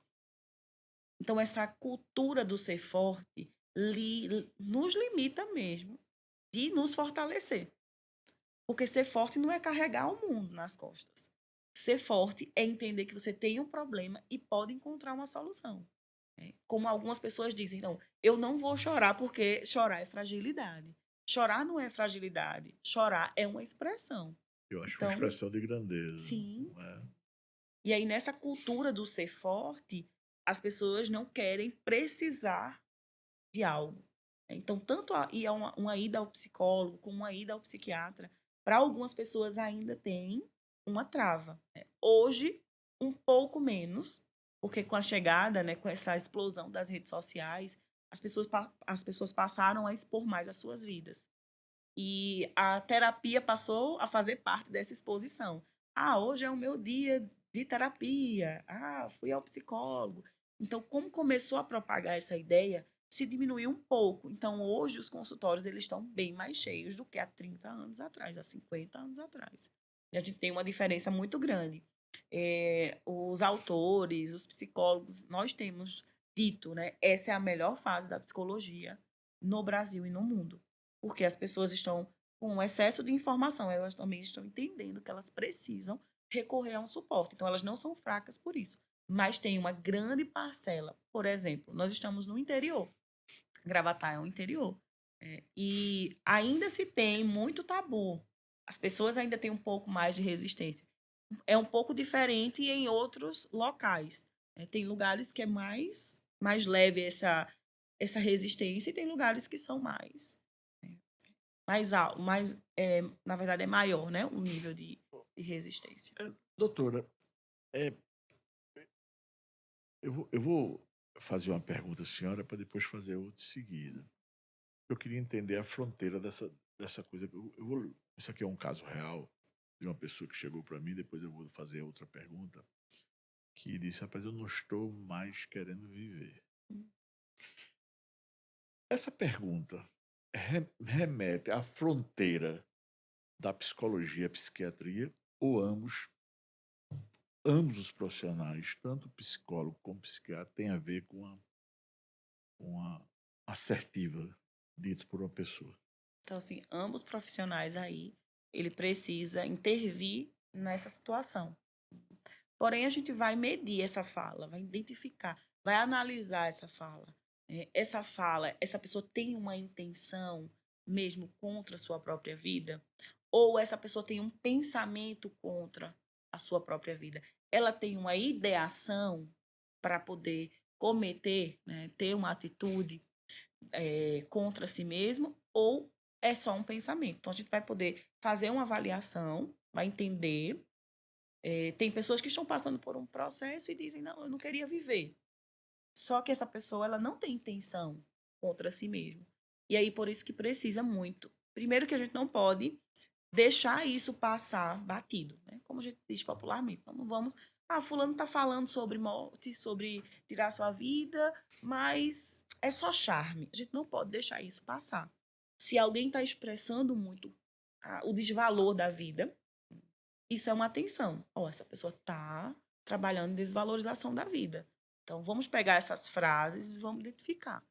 Então, essa cultura do ser forte nos limita mesmo de nos fortalecer. Porque ser forte não é carregar o mundo nas costas. Ser forte é entender que você tem um problema e pode encontrar uma solução. Como algumas pessoas dizem, não, eu não vou chorar porque chorar é fragilidade. Chorar não é fragilidade, chorar é uma expressão. Eu acho uma Então, expressão de grandeza. sim. Não é? E aí, nessa cultura do ser forte, as pessoas não querem precisar de algo. Então, tanto ir a uma ida ao psicólogo como uma ida ao psiquiatra, para algumas pessoas ainda tem uma trava. Hoje, um pouco menos, porque com a chegada, né, com essa explosão das redes sociais, as pessoas passaram a expor mais as suas vidas. E a terapia passou a fazer parte dessa exposição. Ah, hoje é o meu dia de terapia. Ah, fui ao psicólogo. Então, como começou a propagar essa ideia, se diminuiu um pouco. Então, hoje os consultórios eles estão bem mais cheios do que há 30 anos atrás, há 50 anos atrás. E a gente tem uma diferença muito grande. Os autores, os psicólogos, nós temos dito, né? Essa é a melhor fase da psicologia no Brasil e no mundo. Porque as pessoas estão com um excesso de informação, elas também estão entendendo que elas precisam recorrer a um suporte. Então, elas não são fracas por isso. Mas tem uma grande parcela. Por exemplo, nós estamos no interior. Gravatá é um interior. E ainda se tem muito tabu. As pessoas ainda têm um pouco mais de resistência. É um pouco diferente em outros locais. Tem lugares que é mais leve essa resistência e tem lugares que são mais alto, na verdade é maior, né, o nível de resistência. Doutora, é, eu vou fazer uma pergunta à senhora para depois fazer outra em seguida. Eu queria entender a fronteira dessa coisa. Isso aqui é um caso real de uma pessoa que chegou para mim, depois eu vou fazer outra pergunta, que disse, rapaz, eu não estou mais querendo viver. Essa pergunta remete à fronteira da psicologia e psiquiatria ou ambos os profissionais, tanto o psicólogo como o psiquiatra, têm a ver com uma assertiva dito por uma pessoa. Então, assim, ambos profissionais aí, ele precisa intervir nessa situação. Porém, a gente vai medir essa fala, vai identificar, vai analisar essa fala. Essa fala, essa pessoa tem uma intenção mesmo contra a sua própria vida? Ou essa pessoa tem um pensamento contra a sua própria vida? Ela tem uma ideação para poder cometer, né, ter uma atitude contra si mesmo? Ou é só um pensamento? Então, a gente vai poder fazer uma avaliação, vai entender. Tem pessoas que estão passando por um processo e dizem, não, eu não queria viver. Só que essa pessoa ela não tem intenção contra si mesma. E aí, por isso que precisa muito. Primeiro que a gente não pode deixar isso passar batido, né? Como a gente diz popularmente. Então, não vamos... fulano está falando sobre morte, sobre tirar sua vida, mas é só charme. A gente não pode deixar isso passar. Se alguém está expressando muito o desvalor da vida, isso é uma atenção. Ó, essa pessoa está trabalhando em desvalorização da vida. Então, vamos pegar essas frases e vamos identificar.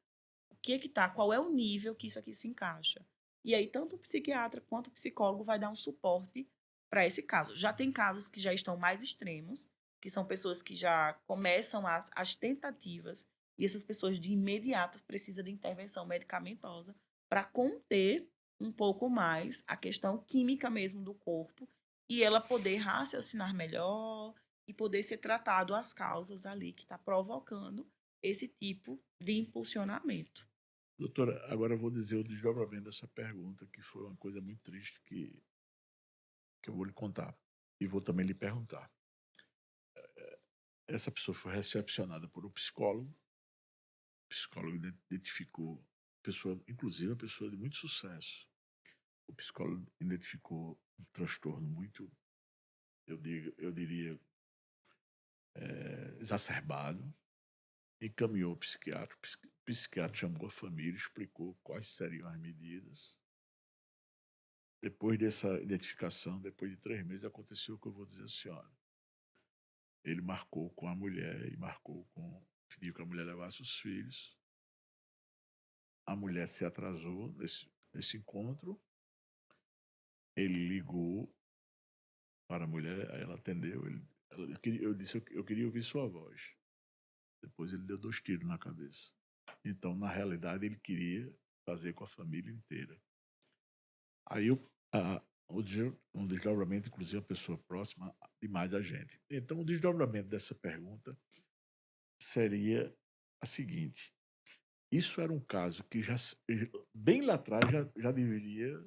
O que que tá, qual é o nível que isso aqui se encaixa. E aí, tanto o psiquiatra quanto o psicólogo vai dar um suporte para esse caso. Já tem casos que já estão mais extremos, que são pessoas que já começam as tentativas, e essas pessoas de imediato precisam de intervenção medicamentosa para conter um pouco mais a questão química mesmo do corpo e ela poder raciocinar melhor e poder ser tratado as causas ali que está provocando esse tipo de impulsionamento. Doutora, agora eu vou dizer o desdobramento dessa pergunta, que foi uma coisa muito triste que eu vou lhe contar. E vou também lhe perguntar. Essa pessoa foi recepcionada por um psicólogo. O psicólogo identificou, pessoa, inclusive uma pessoa de muito sucesso. O psicólogo identificou um transtorno muito, eu diria, exacerbado. Encaminhou o psiquiatra. O psiquiatra chamou a família, explicou quais seriam as medidas. Depois dessa identificação, depois de 3 meses, aconteceu o que eu vou dizer à senhora. Ele marcou com a mulher e pediu que a mulher levasse os filhos. A mulher se atrasou nesse encontro. Ele ligou para a mulher, aí ela atendeu. Eu disse, eu queria ouvir sua voz. Depois ele deu 2 tiros na cabeça. Então, na realidade, ele queria fazer com a família inteira. Aí um desdobramento, inclusive, uma pessoa próxima demais a gente. Então, o desdobramento dessa pergunta seria a seguinte: isso era um caso que bem lá atrás já deveria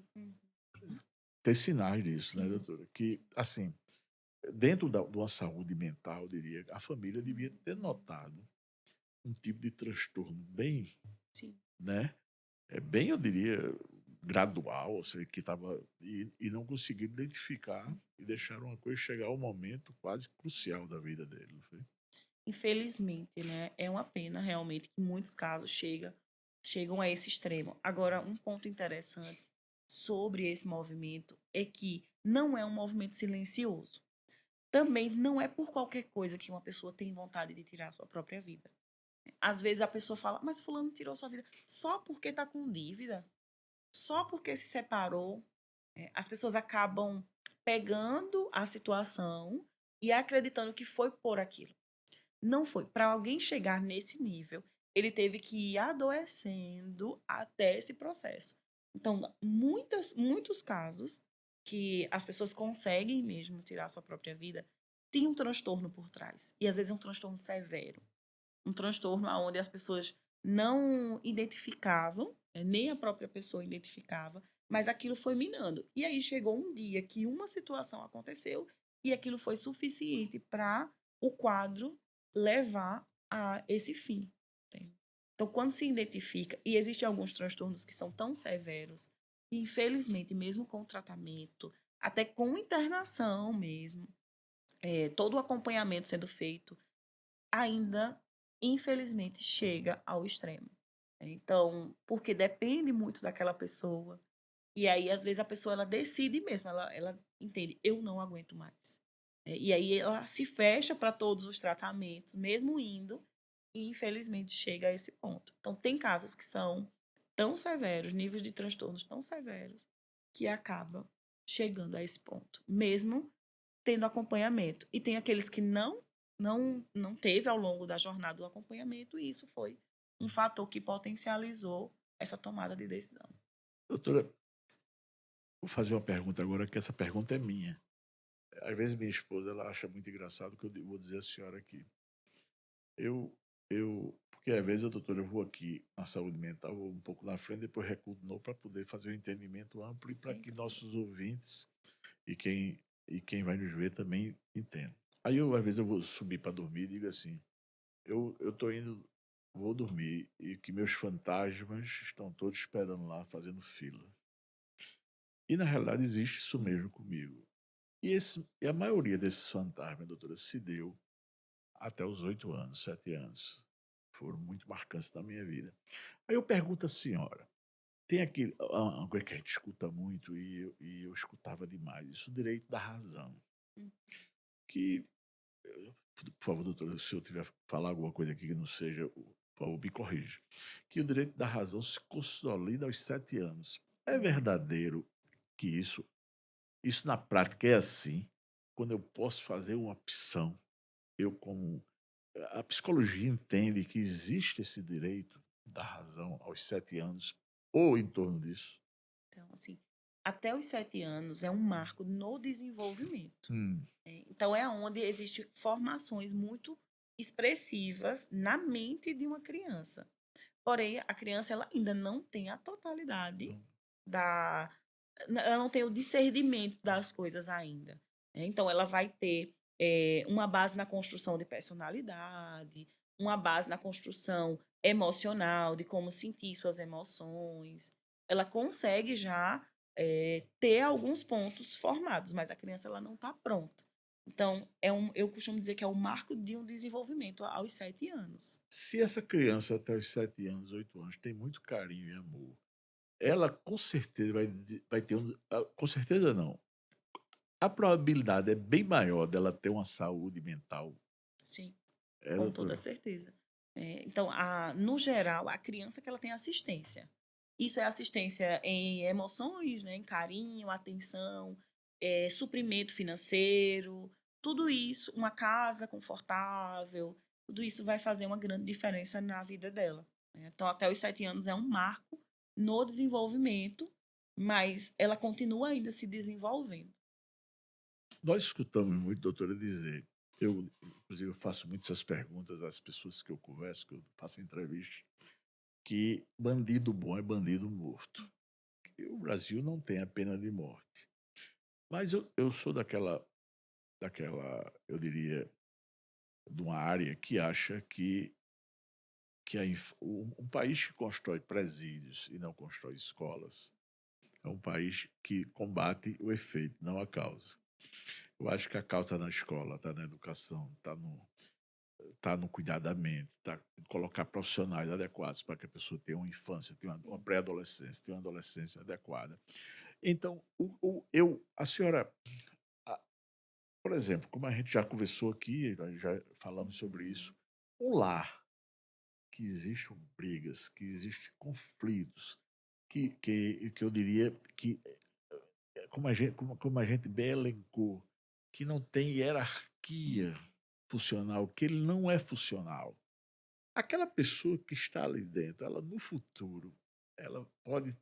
ter sinais disso, né, doutora? Que, assim, dentro de uma saúde mental, eu diria, a família devia ter notado um tipo de transtorno bem, Sim. né? Bem, eu diria, gradual, ou seja, que estava e não conseguiram identificar e deixaram uma coisa chegar ao momento quase crucial da vida dele, não foi? Infelizmente, né? É uma pena realmente que muitos casos chegam a esse extremo. Agora, um ponto interessante sobre esse movimento é que não é um movimento silencioso. Também não é por qualquer coisa que uma pessoa tem vontade de tirar a sua própria vida. Às vezes a pessoa fala, mas fulano tirou sua vida só porque está com dívida, só porque se separou. As pessoas acabam pegando a situação e acreditando que foi por aquilo. Não foi. Para alguém chegar nesse nível, ele teve que ir adoecendo até esse processo. Então, muitos casos que as pessoas conseguem mesmo tirar sua própria vida, tem um transtorno por trás. E às vezes é um transtorno severo. Um transtorno onde as pessoas não identificavam, nem a própria pessoa identificava, mas aquilo foi minando. E aí chegou um dia que uma situação aconteceu e aquilo foi suficiente para o quadro levar a esse fim. Entende? Então, quando se identifica, e existem alguns transtornos que são tão severos, que infelizmente, mesmo com tratamento, até com internação mesmo, todo o acompanhamento sendo feito, ainda, infelizmente, chega ao extremo. Então, porque depende muito daquela pessoa. E aí, às vezes, a pessoa ela decide mesmo, ela entende, eu não aguento mais. E aí ela se fecha para todos os tratamentos, mesmo indo, e infelizmente chega a esse ponto. Então, tem casos que são tão severos, níveis de transtornos tão severos, que acaba chegando a esse ponto, mesmo tendo acompanhamento. E tem aqueles que não teve ao longo da jornada o acompanhamento, e isso foi um fator que potencializou essa tomada de decisão. Doutora, vou fazer uma pergunta agora, que essa pergunta é minha. Às vezes minha esposa ela acha muito engraçado o que eu vou dizer à senhora aqui. Porque às vezes, doutora, eu vou aqui na saúde mental, vou um pouco na frente, depois recuo de novo para poder fazer um entendimento amplo e para Sem que problema. nossos ouvintes e quem vai nos ver também entendam. Aí às vezes eu vou subir para dormir e digo assim, eu tô indo, vou dormir e que meus fantasmas estão todos esperando lá, fazendo fila. E na realidade existe isso mesmo comigo. E a maioria desses fantasmas, doutora, se deu até os 8 anos, 7 anos. foram muito marcantes na minha vida. Aí eu pergunto à senhora, tem aquele uma coisa que a gente escuta muito e eu escutava demais, isso, o direito da razão, Hum, que por favor, doutora, se eu tiver falar alguma coisa aqui que não seja, por favor, me corrija. Que o direito da razão se consolida aos 7 anos. É hum. verdadeiro que isso na prática é assim? Quando eu posso fazer uma opção, eu como a psicologia entende que existe esse direito da razão aos 7 anos ou em torno disso? Então, assim, até os 7 anos é um marco no desenvolvimento. Hum, Então, é onde existem formações muito expressivas na mente de uma criança. Porém, a criança ela ainda não tem a totalidade não, da. Ela não tem o discernimento das coisas ainda. Então, ela vai ter uma base na construção de personalidade, uma base na construção emocional, de como sentir suas emoções. Ela consegue já ter alguns pontos formados, mas a criança ela não está pronta. Então, eu costumo dizer que é o marco de um desenvolvimento aos 7 anos. se essa criança até os 7 anos, 8 anos tem muito carinho e amor, ela com certeza vai ter com certeza não, a probabilidade é bem maior dela ter uma saúde mental, Sim. é, Com toda doutora? certeza. Então, no geral, a criança que ela tem assistência. Isso é assistência em emoções, né, em carinho, atenção, suprimento financeiro, tudo isso, uma casa confortável, tudo isso vai fazer uma grande diferença na vida dela. Então, até os 7 anos é um marco no desenvolvimento, mas ela continua ainda se desenvolvendo. Nós escutamos muito, doutora, dizer, eu inclusive eu faço muitas essas perguntas às pessoas que eu converso, que eu faço entrevista, que bandido bom é bandido morto. Que o Brasil não tem a pena de morte. Mas eu sou daquela, eu diria, de uma área que acha que um país que constrói presídios e não constrói escolas é um país que combate o efeito, não a causa. Eu acho que a causa está na escola, está na educação, está no cuidar da mente, está em colocar profissionais adequados para que a pessoa tenha uma infância, tenha uma pré-adolescência, tenha uma adolescência adequada. Então, a senhora, a- por exemplo, como a gente já conversou aqui, nós já falamos sobre isso, um lar que existem brigas, que existem conflitos, que eu diria que, como a gente bem elencou, que não tem hierarquia funcional, que ele não é funcional. Aquela pessoa que está ali dentro, ela no futuro, ela pode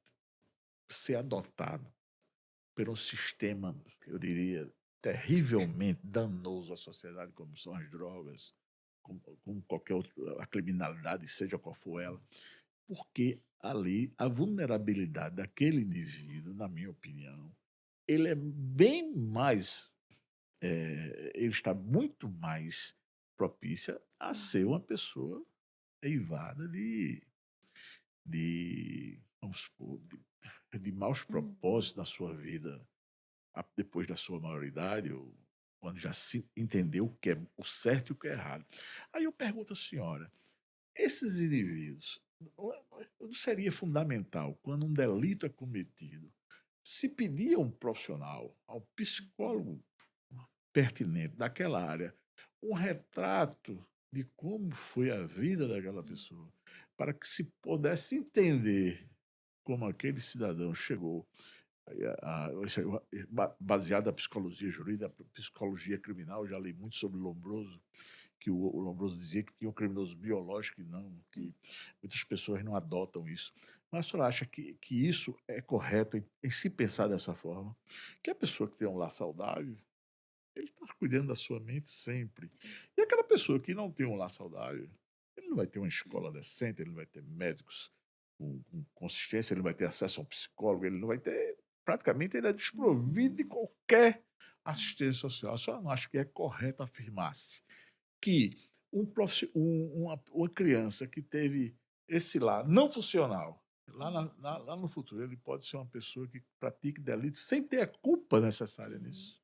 ser adotada por um sistema, eu diria, terrivelmente danoso à sociedade, como são as drogas, como qualquer outra, a criminalidade, seja qual for ela, porque ali a vulnerabilidade daquele indivíduo, na minha opinião, ele é bem mais, ele está muito mais propícia a ser uma Uhum, pessoa eivada de vamos supor, de maus uhum, propósitos na sua vida, depois da sua maioridade, ou quando já se entendeu o que é o certo e o que é errado. Aí eu pergunto à senhora, esses indivíduos, não seria fundamental, quando um delito é cometido, se pedir a um profissional, ao uhum, psicólogo pertinente daquela área, um retrato de como foi a vida daquela uhum. pessoa, para que se pudesse entender como aquele cidadão chegou isso aí, baseado na psicologia jurídica, psicologia criminal, eu já li muito sobre Lombroso, que o Lombroso dizia que tinha um criminoso biológico e não, que muitas pessoas não adotam isso. Mas a senhora acha que isso é correto em se pensar dessa forma? Que a pessoa que tem um lar saudável, ele está cuidando da sua mente sempre. Sim. E aquela pessoa que não tem um lar saudável, ele não vai ter uma escola decente, ele não vai ter médicos com consistência, ele não vai ter acesso a um psicólogo, ele não vai ter. Praticamente ele é desprovido de Uhum. qualquer assistência social. A senhora não acha que é correto afirmar-se que uma criança que teve esse lar não funcional, lá no futuro, ele pode ser uma pessoa que pratique delitos sem ter a culpa necessária Sim. nisso?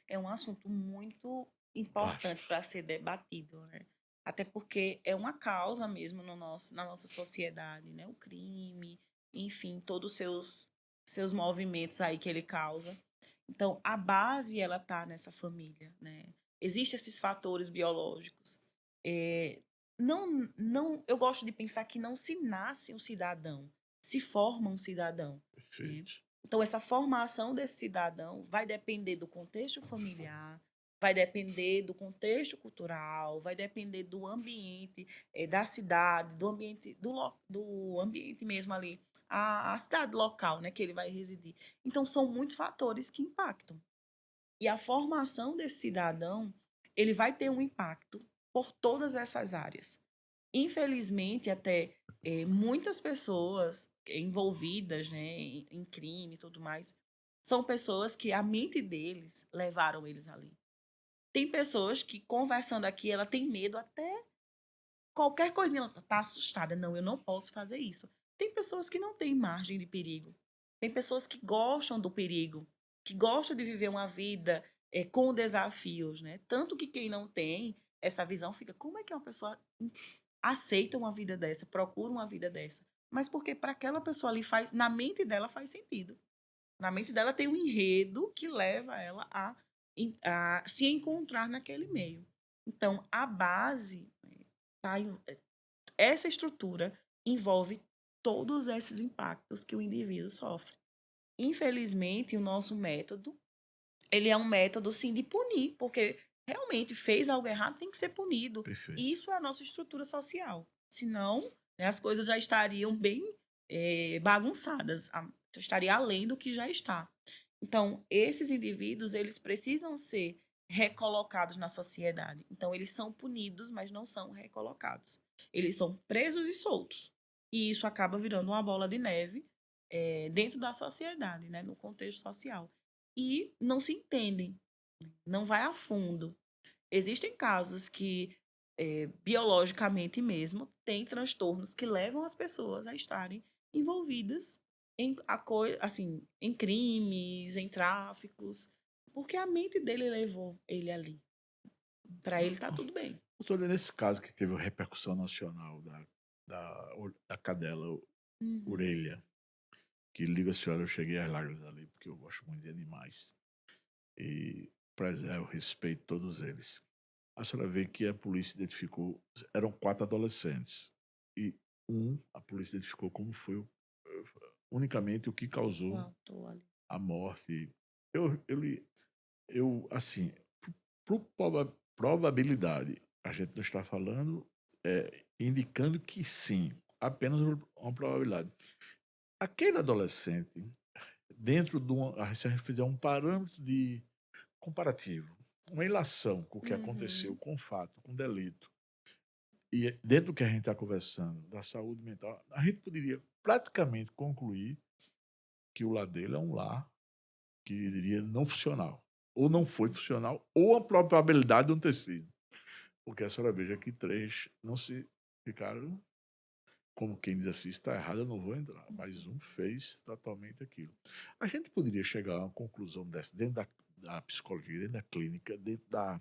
É um assunto muito Vasto. importante para ser debatido, né? Até porque é uma causa mesmo no nosso, na nossa sociedade, né? O crime, enfim, todos os seus movimentos aí que ele causa. Então, a base, ela tá nessa família, né? Existem esses fatores biológicos. É, não, eu gosto de pensar que não se nasce um cidadão, se forma um cidadão, né? Perfeito. Então, essa formação desse cidadão vai depender do contexto familiar, vai depender do contexto cultural, vai depender do ambiente, da cidade, do ambiente, do ambiente mesmo ali, a cidade local, né, que ele vai residir. Então, são muitos fatores que impactam. E a formação desse cidadão, ele vai ter um impacto por todas essas áreas. Infelizmente, até muitas pessoas envolvidas, né, em crime e tudo mais, são pessoas que a mente deles levaram eles ali. Tem pessoas que, conversando aqui, ela tem medo até qualquer coisinha, ela tá assustada. Não, eu não posso fazer isso. Tem pessoas que não têm margem de perigo. Tem pessoas que gostam do perigo, que gostam de viver uma vida com desafios, né? Tanto que quem não tem essa visão fica, como é que uma pessoa aceita uma vida dessa, procura uma vida dessa? Mas porque para aquela pessoa ali faz, na mente dela faz sentido. Na mente dela tem um enredo que leva ela a se encontrar naquele meio. Então, a base, né, tá, essa estrutura envolve todos esses impactos que o indivíduo sofre. Infelizmente, o nosso método, ele é um método, sim, de punir, porque realmente fez algo errado, tem que ser punido. E Perfeito. isso é a nossa estrutura social. Senão, né, as coisas já estariam bem bagunçadas, já estaria além do que já está. Então, esses indivíduos, eles precisam ser recolocados na sociedade. Então, eles são punidos, mas não são recolocados. Eles são presos e soltos. E isso acaba virando uma bola de neve dentro da sociedade, né, no contexto social. E não se entendem, não vai a fundo. Existem casos que, biologicamente mesmo, têm transtornos que levam as pessoas a estarem envolvidas assim, em crimes, em tráficos, porque a mente dele levou ele ali. Para ele tá tudo bem. Doutora, nesse caso que teve a repercussão nacional da cadela Uhum. orelha, que liga a senhora, eu cheguei às lágrimas ali, porque eu gosto muito de animais. E preservo, respeito todos eles. A senhora vê que a polícia identificou, eram 4 adolescentes. E a polícia identificou como foi unicamente o que O causou autor ali. a morte. Assim, probabilidade, a gente não está falando, indicando que sim, apenas uma probabilidade. Aquele adolescente, dentro de se a gente fizer um parâmetro de comparativo, uma ilação com o que aconteceu, Uhum. com o fato, com o delito, e dentro do que a gente está conversando, da saúde mental, a gente poderia praticamente concluir que o lar dele é um lar que diria não funcional. Ou não foi funcional, ou a probabilidade de não ter sido. Porque a senhora veja que 3 não se ficaram, como quem diz assim, está errado, eu não vou entrar. Mas um fez totalmente aquilo. A gente poderia chegar a uma conclusão dessa dentro da psicologia, dentro da clínica, dentro da.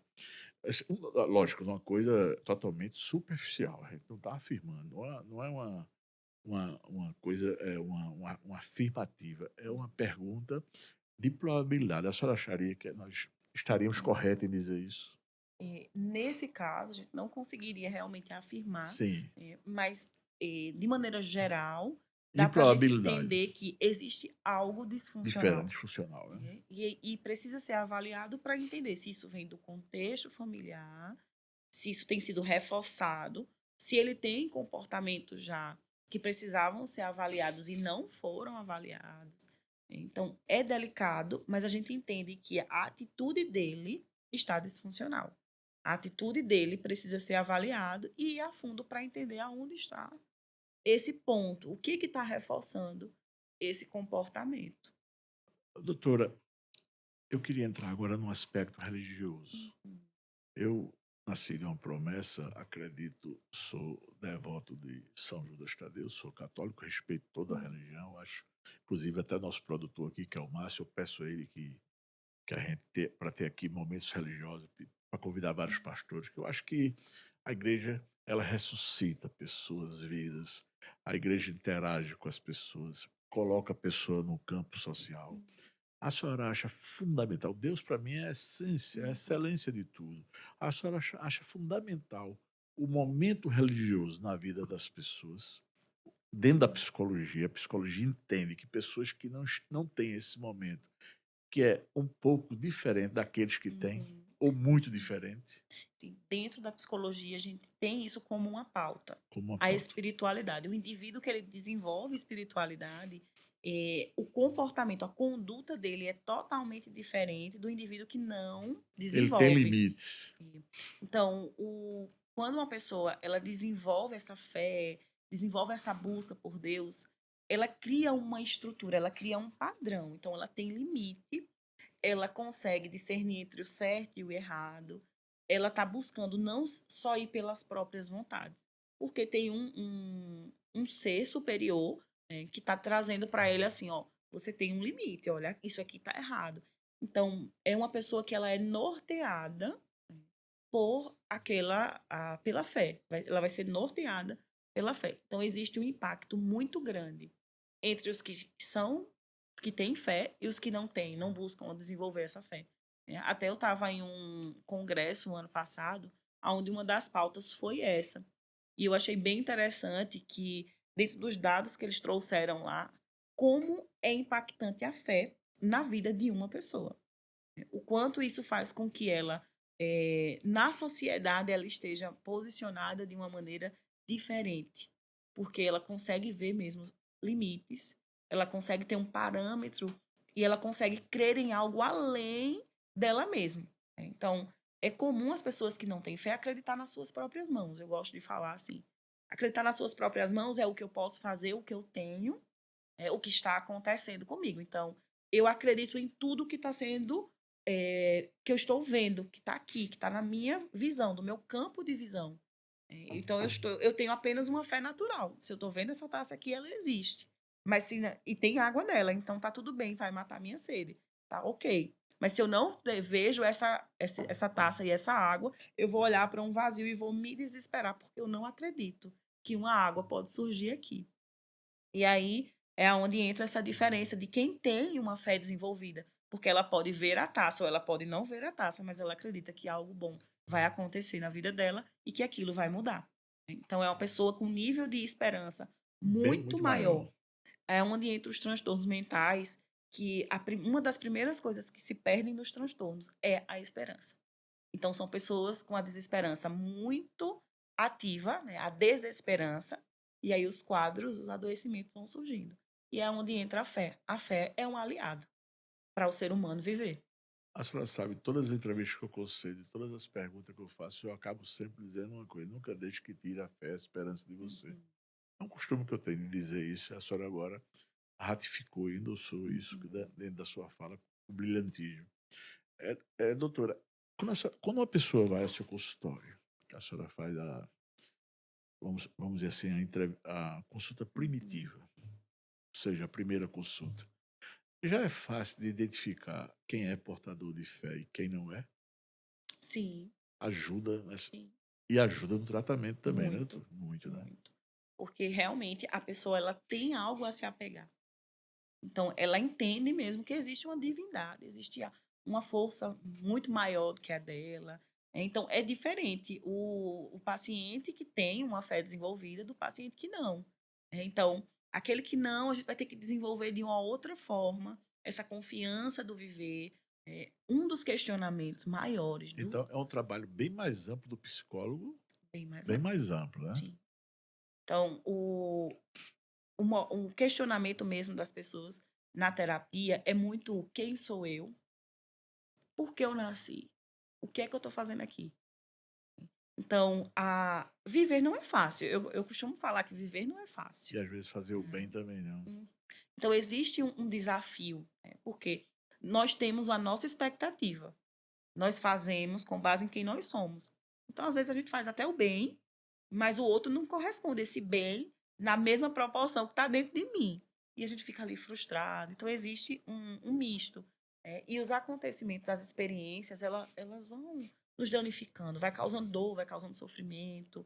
Lógico, uma coisa totalmente superficial. A gente não está afirmando. Não é uma coisa, uma afirmativa. É uma pergunta de probabilidade. A senhora acharia que nós estaríamos corretos em dizer isso? Nesse caso, a gente não conseguiria realmente afirmar, Sim. mas, de maneira geral, E dá para a gente probabilidade? entender que existe algo disfuncional, Diferente, funcional, né? né? E precisa ser avaliado para entender se isso vem do contexto familiar, se isso tem sido reforçado, se ele tem comportamentos já que precisavam ser avaliados e não foram avaliados. Então, é delicado, mas a gente entende que a atitude dele está disfuncional. A atitude dele precisa ser avaliado e ir a fundo para entender aonde está esse ponto, o que está reforçando esse comportamento. Doutora, eu queria entrar agora num aspecto religioso. Uhum. Eu nasci de uma promessa, acredito, sou devoto de São Judas Tadeu, sou católico, respeito toda a Uhum. religião, acho, inclusive até nosso produtor aqui, que é o Márcio, eu peço a ele que a gente para ter aqui momentos religiosos, para convidar vários pastores, que eu acho que A igreja, ela ressuscita pessoas, vidas. A igreja interage com as pessoas, coloca a pessoa no campo social. Hum, A senhora acha fundamental, Deus para mim é a essência, é a uhum, excelência de tudo. A senhora acha fundamental o momento religioso na vida das pessoas? Dentro da sim, psicologia, a psicologia entende que pessoas que não têm esse momento, que é um pouco diferente daqueles que têm, uhum, ou muito sim. diferente, Sim, dentro da psicologia, a gente tem isso como uma pauta, como uma a pauta. espiritualidade. O indivíduo que ele desenvolve espiritualidade, o comportamento, a conduta dele é totalmente diferente do indivíduo que não Ele tem desenvolve. limites. E, Então, quando uma pessoa ela desenvolve essa fé, desenvolve essa busca por Deus, ela cria uma estrutura, ela cria um padrão. Então, ela tem limite, ela consegue discernir entre o certo e o errado. Ela está buscando não só ir pelas próprias vontades, porque tem um ser superior, né, que está trazendo para ele assim, ó, você tem um limite, olha, isso aqui está errado. Então, é uma pessoa que ela é norteada por pela fé. Ela vai ser norteada pela fé. Então, existe um impacto muito grande entre os que têm fé e os que não têm, não buscam desenvolver essa fé. Até eu estava em um congresso no ano passado, onde uma das pautas foi essa. E eu achei bem interessante que, dentro dos dados que eles trouxeram lá, como é impactante a fé na vida de uma pessoa. O quanto isso faz com que ela, na sociedade, ela esteja posicionada de uma maneira diferente, porque ela consegue ver mesmo limites, ela consegue ter um parâmetro e ela consegue crer em algo além dela mesma. Então, é comum as pessoas que não têm fé acreditar nas suas próprias mãos. Eu gosto de falar assim. Acreditar nas suas próprias mãos é o que eu posso fazer, o que eu tenho, o que está acontecendo comigo. Então, eu acredito em tudo que está sendo, que eu estou vendo, que está aqui, que está na minha visão, do meu campo de visão. Então, eu tenho apenas uma fé natural. Se eu estou vendo essa taça aqui, ela existe. Mas e tem água nela, então tá tudo bem, vai matar a minha sede. Tá ok. Mas se eu não vejo essa taça e essa água, eu vou olhar para um vazio e vou me desesperar, porque eu não acredito que uma água pode surgir aqui. E aí é onde entra essa diferença de quem tem uma fé desenvolvida, porque ela pode ver a taça ou ela pode não ver a taça, mas ela acredita que algo bom vai acontecer na vida dela e que aquilo vai mudar. Então é uma pessoa com nível de esperança Bem, muito muito maior. maior. É onde entra os transtornos mentais, que uma das primeiras coisas que se perdem nos transtornos é a esperança. Então são pessoas com a desesperança muito ativa, né, a desesperança, e aí os quadros, os adoecimentos vão surgindo. E é onde entra a fé. A fé é um aliado para o ser humano viver. A senhora sabe, todas as entrevistas que eu concedo, todas as perguntas que eu faço, eu acabo sempre dizendo uma coisa: nunca deixe que tire a fé, a esperança de você. Uhum, É um costume que eu tenho de dizer isso, e a senhora agora ratificou e endossou isso uhum, dentro da sua fala com brilhantismo. Doutora, quando uma pessoa vai ao seu consultório, que a senhora faz vamos dizer assim, a consulta uhum. primitiva, ou seja, a primeira consulta, já é fácil de identificar quem é portador de fé e quem não é? Sim, Ajuda, sim. e ajuda no tratamento também, né, Muito, doutor? Muito, né? muito. Porque realmente a pessoa ela tem algo a se apegar. Então, ela entende mesmo que existe uma divindade, existe uma força muito maior do que a dela. Então, é diferente o paciente que tem uma fé desenvolvida do paciente que não. Então, aquele que não, a gente vai ter que desenvolver de uma outra forma essa confiança do viver. Um dos questionamentos maiores do Então é um trabalho bem mais amplo do psicólogo, bem mais bem amplo, mais amplo, né? sim. Então, um questionamento mesmo das pessoas na terapia é muito quem sou eu? Por que eu nasci? O que é que eu estou fazendo aqui? Então, viver não é fácil. Eu costumo falar que viver não é fácil. E às vezes fazer o bem também não. Hum. Então, existe um desafio, né? Porque nós temos a nossa expectativa. Nós fazemos com base em quem nós somos. Então, às vezes, a gente faz até o bem, mas o outro não corresponde a esse bem na mesma proporção que está dentro de mim. E a gente fica ali frustrado. Então, existe um misto. E os acontecimentos, as experiências, elas vão nos danificando, vai causando dor, vai causando sofrimento,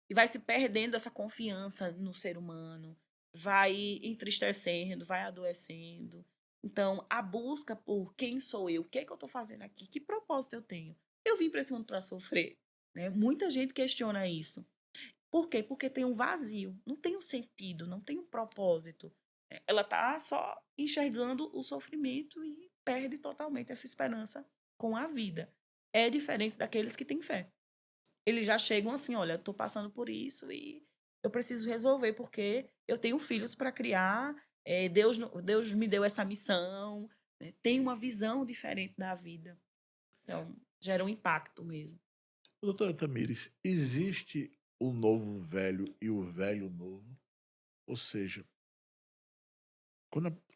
e vai se perdendo essa confiança no ser humano, vai entristecendo, vai adoecendo. Então, a busca por quem sou eu, o que é que eu estou fazendo aqui, que propósito eu tenho? Eu vim para esse mundo para sofrer, né? Muita gente questiona isso. Por quê? Porque tem um vazio, não tem um sentido, não tem um propósito. Ela está só enxergando o sofrimento e perde totalmente essa esperança com a vida. É diferente daqueles que têm fé. Eles já chegam assim, olha, estou passando por isso e eu preciso resolver porque eu tenho filhos para criar, Deus me deu essa missão, né? Tem uma visão diferente da vida. Então, gera um impacto mesmo. Doutora Tamires, existe o novo velho e o velho novo? Ou seja,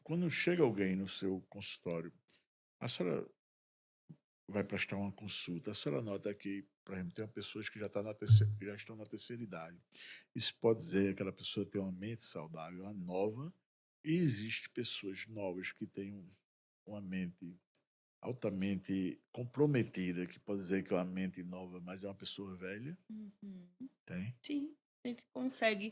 quando chega alguém no seu consultório, a senhora vai prestar uma consulta, a senhora nota que, por exemplo, tem pessoas que já estão na terceira idade. Isso pode dizer que aquela pessoa tem uma mente saudável, uma nova, e existe pessoas novas que têm uma mente altamente comprometida, que pode dizer que é uma mente nova, mas é uma pessoa velha. Uhum. Tem. Sim, a gente consegue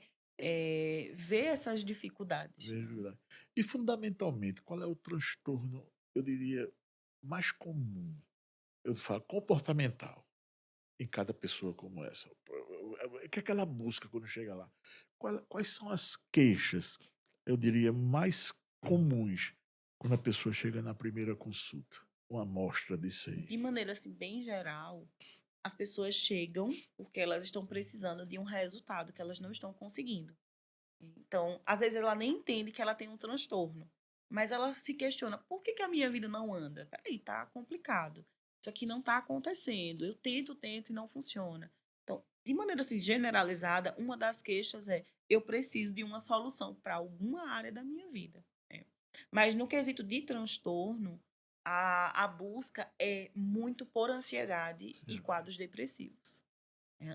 ver essas dificuldades. Vejo, verdade. E fundamentalmente, qual é o transtorno, eu diria, mais comum? Eu falo comportamental em cada pessoa como essa. O que é que ela busca quando chega lá? Quais são as queixas, eu diria, mais comuns quando a pessoa chega na primeira consulta? Uma amostra disso aí. De maneira assim, bem geral, as pessoas chegam porque elas estão precisando de um resultado que elas não estão conseguindo. Então, às vezes ela nem entende que ela tem um transtorno, mas ela se questiona: por que que a minha vida não anda? Peraí, tá complicado. Isso aqui não tá acontecendo. Eu tento, tento e não funciona. Então, de maneira assim generalizada, uma das queixas é: eu preciso de uma solução para alguma área da minha vida. Né? Mas no quesito de transtorno, a busca é muito por ansiedade e Sim. quadros depressivos.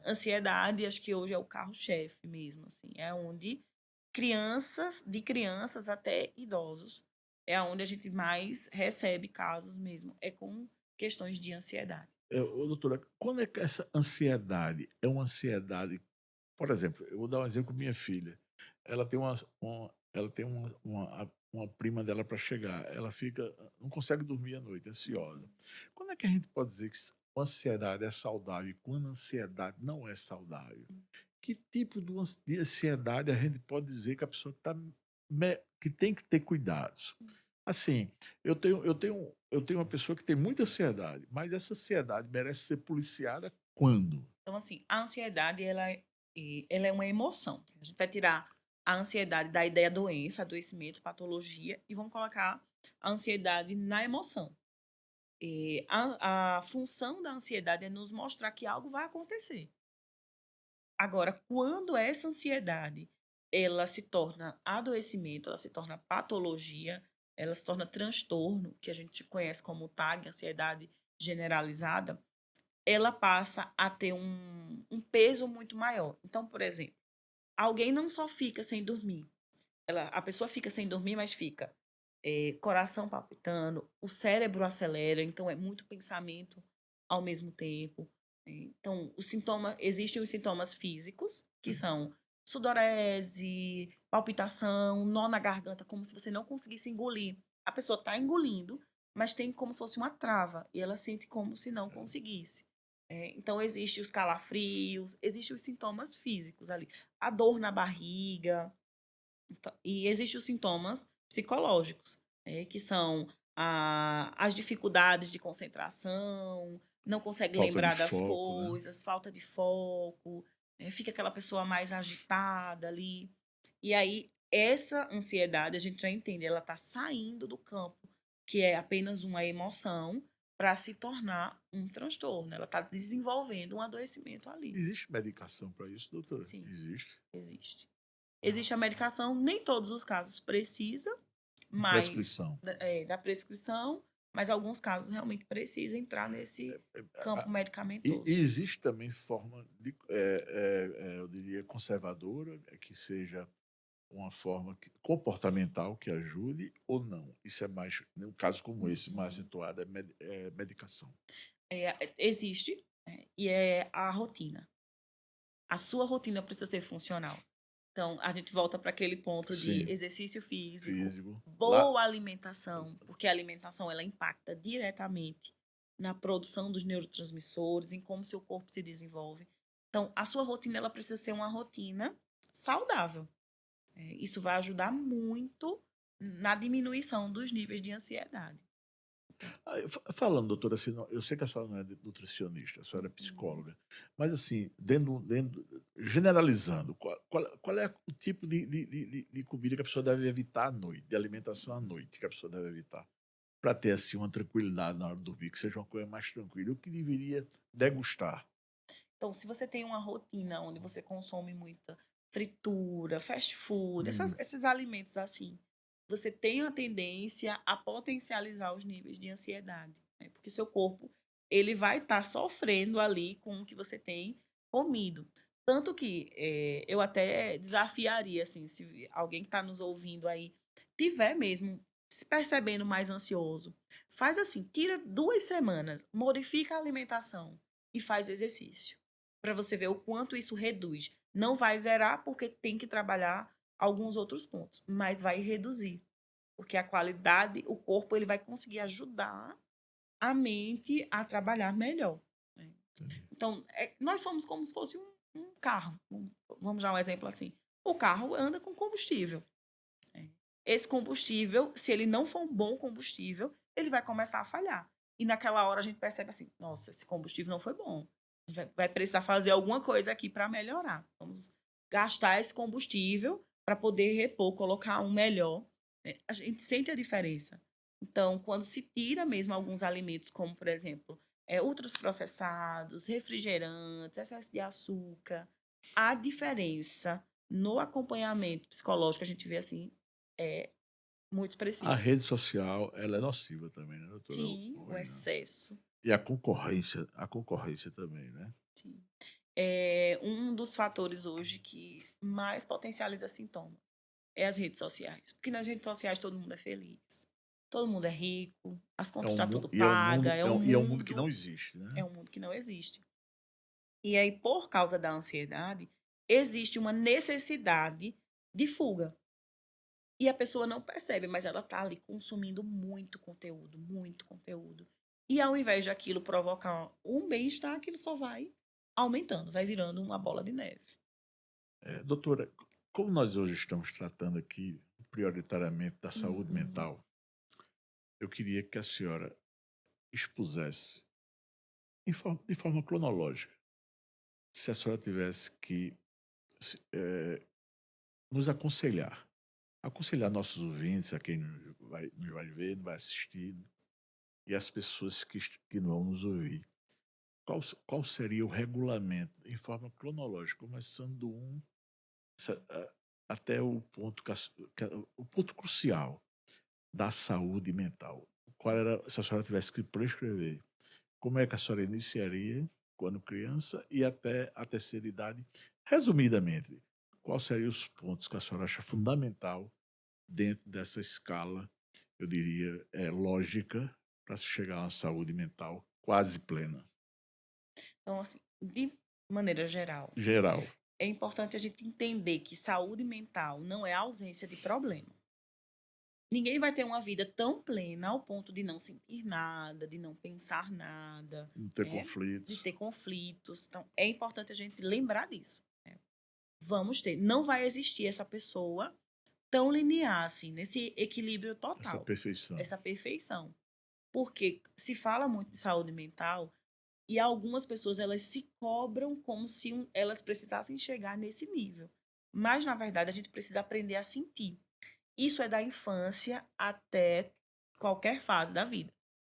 Ansiedade, acho que hoje é o carro-chefe mesmo, assim, é onde de crianças até idosos, é onde a gente mais recebe casos mesmo, é com questões de ansiedade. Ô, doutora, quando é que essa ansiedade é uma ansiedade, por exemplo, eu vou dar um exemplo com minha filha. Ela tem ela tem uma prima dela para chegar. Ela fica, não consegue dormir à noite, ansiosa. Quando é que a gente pode dizer que a ansiedade é saudável e quando a ansiedade não é saudável? Que tipo de ansiedade a gente pode dizer que a pessoa que tem que ter cuidados? Assim, eu tenho uma pessoa que tem muita ansiedade, mas essa ansiedade merece ser policiada quando? Então, assim, a ansiedade, ela é uma emoção. A gente vai tirar a ansiedade da ideia doença, adoecimento, patologia, e vamos colocar a ansiedade na emoção. A função da ansiedade é nos mostrar que algo vai acontecer. Agora, quando essa ansiedade ela se torna adoecimento, ela se torna patologia, ela se torna transtorno, que a gente conhece como TAG, ansiedade generalizada, ela passa a ter um peso muito maior. Então, por exemplo, alguém não só fica sem dormir, a pessoa fica sem dormir, mas fica coração palpitando, o cérebro acelera, então é muito pensamento ao mesmo tempo. Então, existem os sintomas físicos, que são sudorese, palpitação, nó na garganta, como se você não conseguisse engolir. A pessoa está engolindo, mas tem como se fosse uma trava, e ela sente como se não conseguisse. Então, existem os calafrios, existem os sintomas físicos ali. A dor na barriga, e existem os sintomas psicológicos, que são as dificuldades de concentração, não consegue Falta de lembrar das foco, né? coisas, falta de foco, fica aquela pessoa mais agitada ali. E aí, essa ansiedade, a gente já entende, ela está saindo do campo, que é apenas uma emoção, para se tornar um transtorno. Ela está desenvolvendo um adoecimento ali. Existe medicação para isso, doutora? Sim, Existe. existe. Existe a medicação, nem todos os casos precisa, De mas prescrição. da prescrição, mas alguns casos realmente precisa entrar nesse campo E medicamentoso. existe também forma de, eu diria, conservadora, que seja uma forma comportamental que ajude ou não? Isso é mais, num caso como esse, mais Uhum. acentuado, é medicação. Existe. né? E é a rotina. A sua rotina precisa ser funcional. Então, a gente volta para aquele ponto de Sim, exercício físico, físico. Lá, boa alimentação, porque a alimentação ela impacta diretamente na produção dos neurotransmissores, em como seu corpo se desenvolve. Então, a sua rotina ela precisa ser uma rotina saudável. Isso vai ajudar muito na diminuição dos níveis de ansiedade. falando, doutora, assim, eu sei que a senhora não é nutricionista, a senhora é Uhum. psicóloga, mas assim, generalizando, qual é o tipo de comida que a pessoa deve evitar à noite, de alimentação à noite que a pessoa deve evitar, para ter assim uma tranquilidade na hora de dormir, que seja uma coisa mais tranquila, o que deveria degustar? Então, se você tem uma rotina onde você consome muita fritura, fast food, Hum, esses alimentos assim, você tem a tendência a potencializar os níveis de ansiedade, né? Porque seu corpo ele vai estar sofrendo ali com o que você tem comido. Tanto que eu até desafiaria, assim, se alguém que está nos ouvindo aí tiver mesmo se percebendo mais ansioso, faz assim, tira 2 semanas, modifica a alimentação e faz exercício para você ver o quanto isso reduz. Não vai zerar, porque tem que trabalhar alguns outros pontos, mas vai reduzir, porque a qualidade, o corpo ele vai conseguir ajudar a mente a trabalhar melhor, né. entendi. Então, nós somos como se fosse um carro, vamos dar um exemplo assim, o carro anda com combustível, né. Esse combustível, se ele não for um bom combustível, ele vai começar a falhar. E naquela hora a gente percebe assim: "Nossa, esse combustível não foi bom. A gente vai precisar fazer alguma coisa aqui para melhorar. Vamos gastar esse combustível para poder repor, colocar um melhor". A gente sente a diferença. Então, quando se tira mesmo alguns alimentos, como por exemplo, ultraprocessados, refrigerantes, excesso de açúcar, a diferença no acompanhamento psicológico, a gente vê assim, é muito A expressiva. rede social, ela é nociva também, né, doutora? Sim, o excesso, E a concorrência também, né? sim. É um dos fatores hoje que mais potencializa sintomas é as redes sociais. Porque nas redes sociais todo mundo é feliz, todo mundo é rico, as É contas um, está tudo e é um mundo, paga, e é um mundo que não existe, né? é um mundo que não existe. E aí, por causa da ansiedade, existe uma necessidade de fuga. E a pessoa não percebe, mas ela tá ali consumindo muito conteúdo, muito conteúdo. E ao invés de aquilo provocar um bem-estar, aquilo só vai aumentando, vai virando uma bola de neve. Doutora, como nós hoje estamos tratando aqui prioritariamente da saúde Uhum, mental, eu queria que a senhora expusesse de forma cronológica, se a senhora tivesse que nos aconselhar nossos ouvintes, a quem nos vai ver, nos vai assistir, e as pessoas que não vão nos ouvir. Qual seria o regulamento, em forma cronológica, começando do um até o ponto, o ponto crucial da saúde mental? Qual era, se a senhora tivesse que prescrever, como é que a senhora iniciaria quando criança e até a terceira idade? Resumidamente, quais seriam os pontos que a senhora acha fundamental dentro dessa escala, eu diria, lógica, para se chegar a uma saúde mental quase plena? Então, assim, de maneira geral, Geral. é importante a gente entender que saúde mental não é ausência de problema. Ninguém vai ter uma vida tão plena ao ponto de não sentir nada, de não pensar nada, Não ter né? De conflitos. ter conflitos. Então, é importante a gente lembrar disso, né? Vamos ter. Não vai existir essa pessoa tão linear, assim, nesse equilíbrio Essa total, perfeição. essa perfeição. Porque se fala muito de saúde mental e algumas pessoas elas se cobram como se elas precisassem chegar nesse nível. Mas, na verdade, a gente precisa aprender a sentir. Isso é da infância até qualquer fase da vida.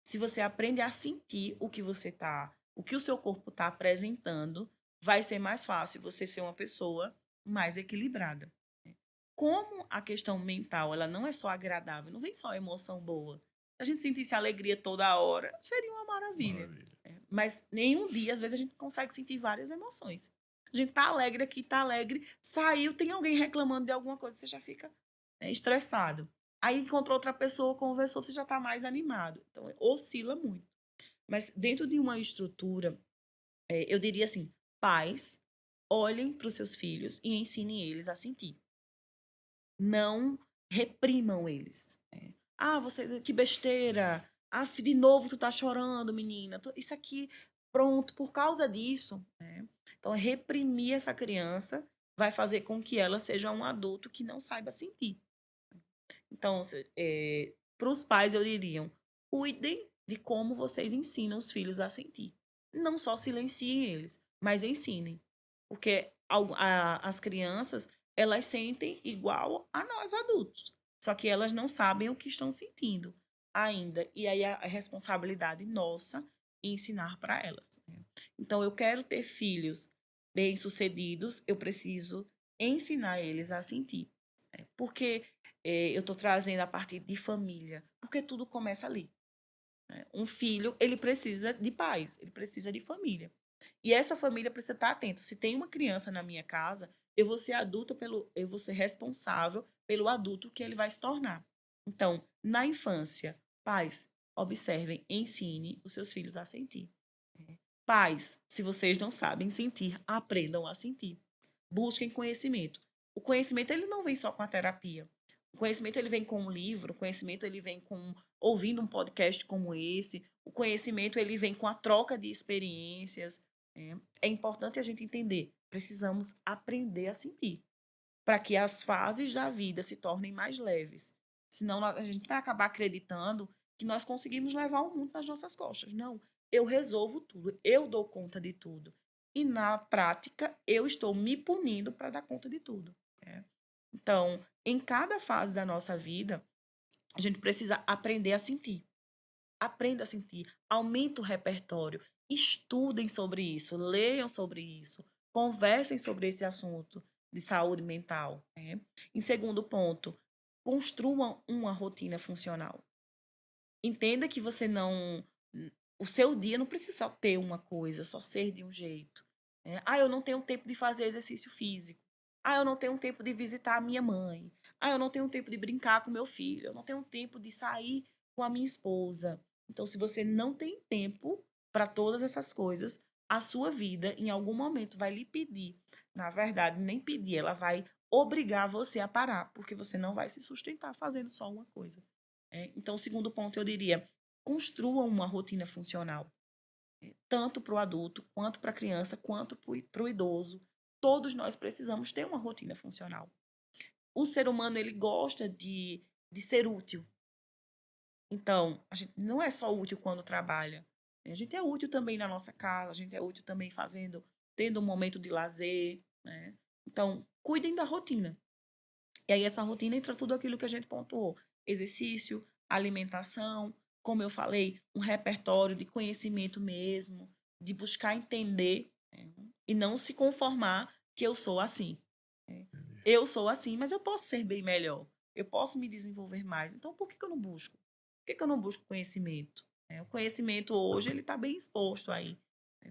Se você aprende a sentir o que o seu corpo está apresentando, vai ser mais fácil você ser uma pessoa mais equilibrada, né. Como a questão mental, ela não é só agradável, não vem só emoção boa. Se a gente sentisse alegria toda hora, seria uma maravilha, Maravilha. né. Mas nenhum dia, às vezes, a gente consegue sentir várias emoções. A gente tá alegre aqui, tá alegre, saiu, tem alguém reclamando de alguma coisa, você já fica, estressado. Aí encontrou outra pessoa, conversou, você já está mais animado. Então, oscila muito. Mas dentro de uma estrutura Eu diria assim, pais, olhem para os seus filhos e ensinem eles a sentir. Não reprimam eles. Ah, você, que besteira. Ah, de novo tu tá chorando, menina. Isso aqui, pronto, por causa disso, né? Então, reprimir essa criança vai fazer com que ela seja um adulto que não saiba sentir. Então, para os pais, eu diria, cuidem de como vocês ensinam os filhos a sentir. Não só silenciem eles, mas ensinem. Porque as crianças, elas sentem igual a nós adultos. Só que elas não sabem o que estão sentindo ainda. E aí a responsabilidade nossa em ensinar para elas, né? Então, eu quero ter filhos bem-sucedidos, eu preciso ensinar eles a sentir, né? Porque eu estou trazendo a partir de família, porque tudo começa ali, né? Um filho, ele precisa de pais, ele precisa de família. E essa família precisa estar atenta. Se tem uma criança na minha casa, eu vou ser responsável pelo adulto que ele vai se tornar. Então, na infância, pais, observem, ensine os seus filhos a sentir. Pais, se vocês não sabem sentir, aprendam a sentir. Busquem conhecimento. O conhecimento ele não vem só com a terapia. O conhecimento ele vem com um livro, o conhecimento ele vem com ouvindo um podcast como esse. O conhecimento ele vem com a troca de experiências. É importante a gente entender. Precisamos aprender a sentir para que as fases da vida se tornem mais leves. Senão a gente vai acabar acreditando que nós conseguimos levar o mundo nas nossas costas. Não, eu resolvo tudo, eu dou conta de tudo. E na prática, eu estou me punindo para dar conta de tudo, né? Então, em cada fase da nossa vida, a gente precisa aprender a sentir. Aprenda a sentir, aumenta o repertório, estudem sobre isso, leiam sobre isso, conversem sobre esse assunto de saúde mental, né? Em segundo ponto, construam uma rotina funcional. Entenda que você não. O seu dia não precisa só ter uma coisa, só ser de um jeito, né? Ah, eu não tenho tempo de fazer exercício físico. Ah, eu não tenho tempo de visitar a minha mãe. Ah, eu não tenho tempo de brincar com meu filho. Eu não tenho tempo de sair com a minha esposa. Então, se você não tem tempo para todas essas coisas, a sua vida, em algum momento, vai lhe pedir. Na verdade, nem pedir, ela vai obrigar você a parar, porque você não vai se sustentar fazendo só uma coisa. Então, o segundo ponto, eu diria, construam uma rotina funcional, tanto para o adulto, quanto para a criança, quanto para o idoso. Todos nós precisamos ter uma rotina funcional. O ser humano, ele gosta de ser útil. Então, a gente não é só útil quando trabalha. A gente é útil também na nossa casa, a gente é útil também tendo um momento de lazer, né? Então, cuidem da rotina. E aí, essa rotina entra tudo aquilo que a gente pontuou: exercício, alimentação, como eu falei, um repertório de conhecimento mesmo, de buscar entender, né? E não se conformar que eu sou assim, né? Eu sou assim, mas eu posso ser bem melhor. Eu posso me desenvolver mais. Então, por que que eu não busco? Por que que eu não busco conhecimento? O conhecimento hoje ele está bem exposto aí.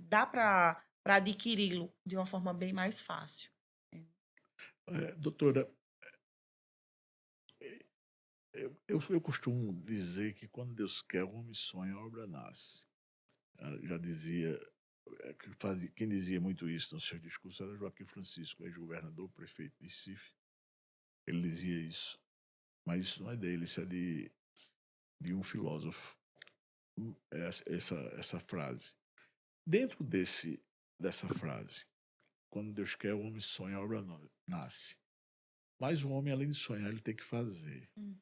Dá para adquiri-lo de uma forma bem mais fácil, né? Doutora, eu costumo dizer que quando Deus quer, o homem sonha, a obra nasce. Já dizia, quem dizia muito isso no seu discurso era Joaquim Francisco, ex-governador, prefeito de Recife. Ele dizia isso, mas isso não é dele, isso é de um filósofo, essa frase. Dentro dessa frase, quando Deus quer, o homem sonha, a obra nasce. Mas o homem, além de sonhar, ele tem que fazer. Uhum.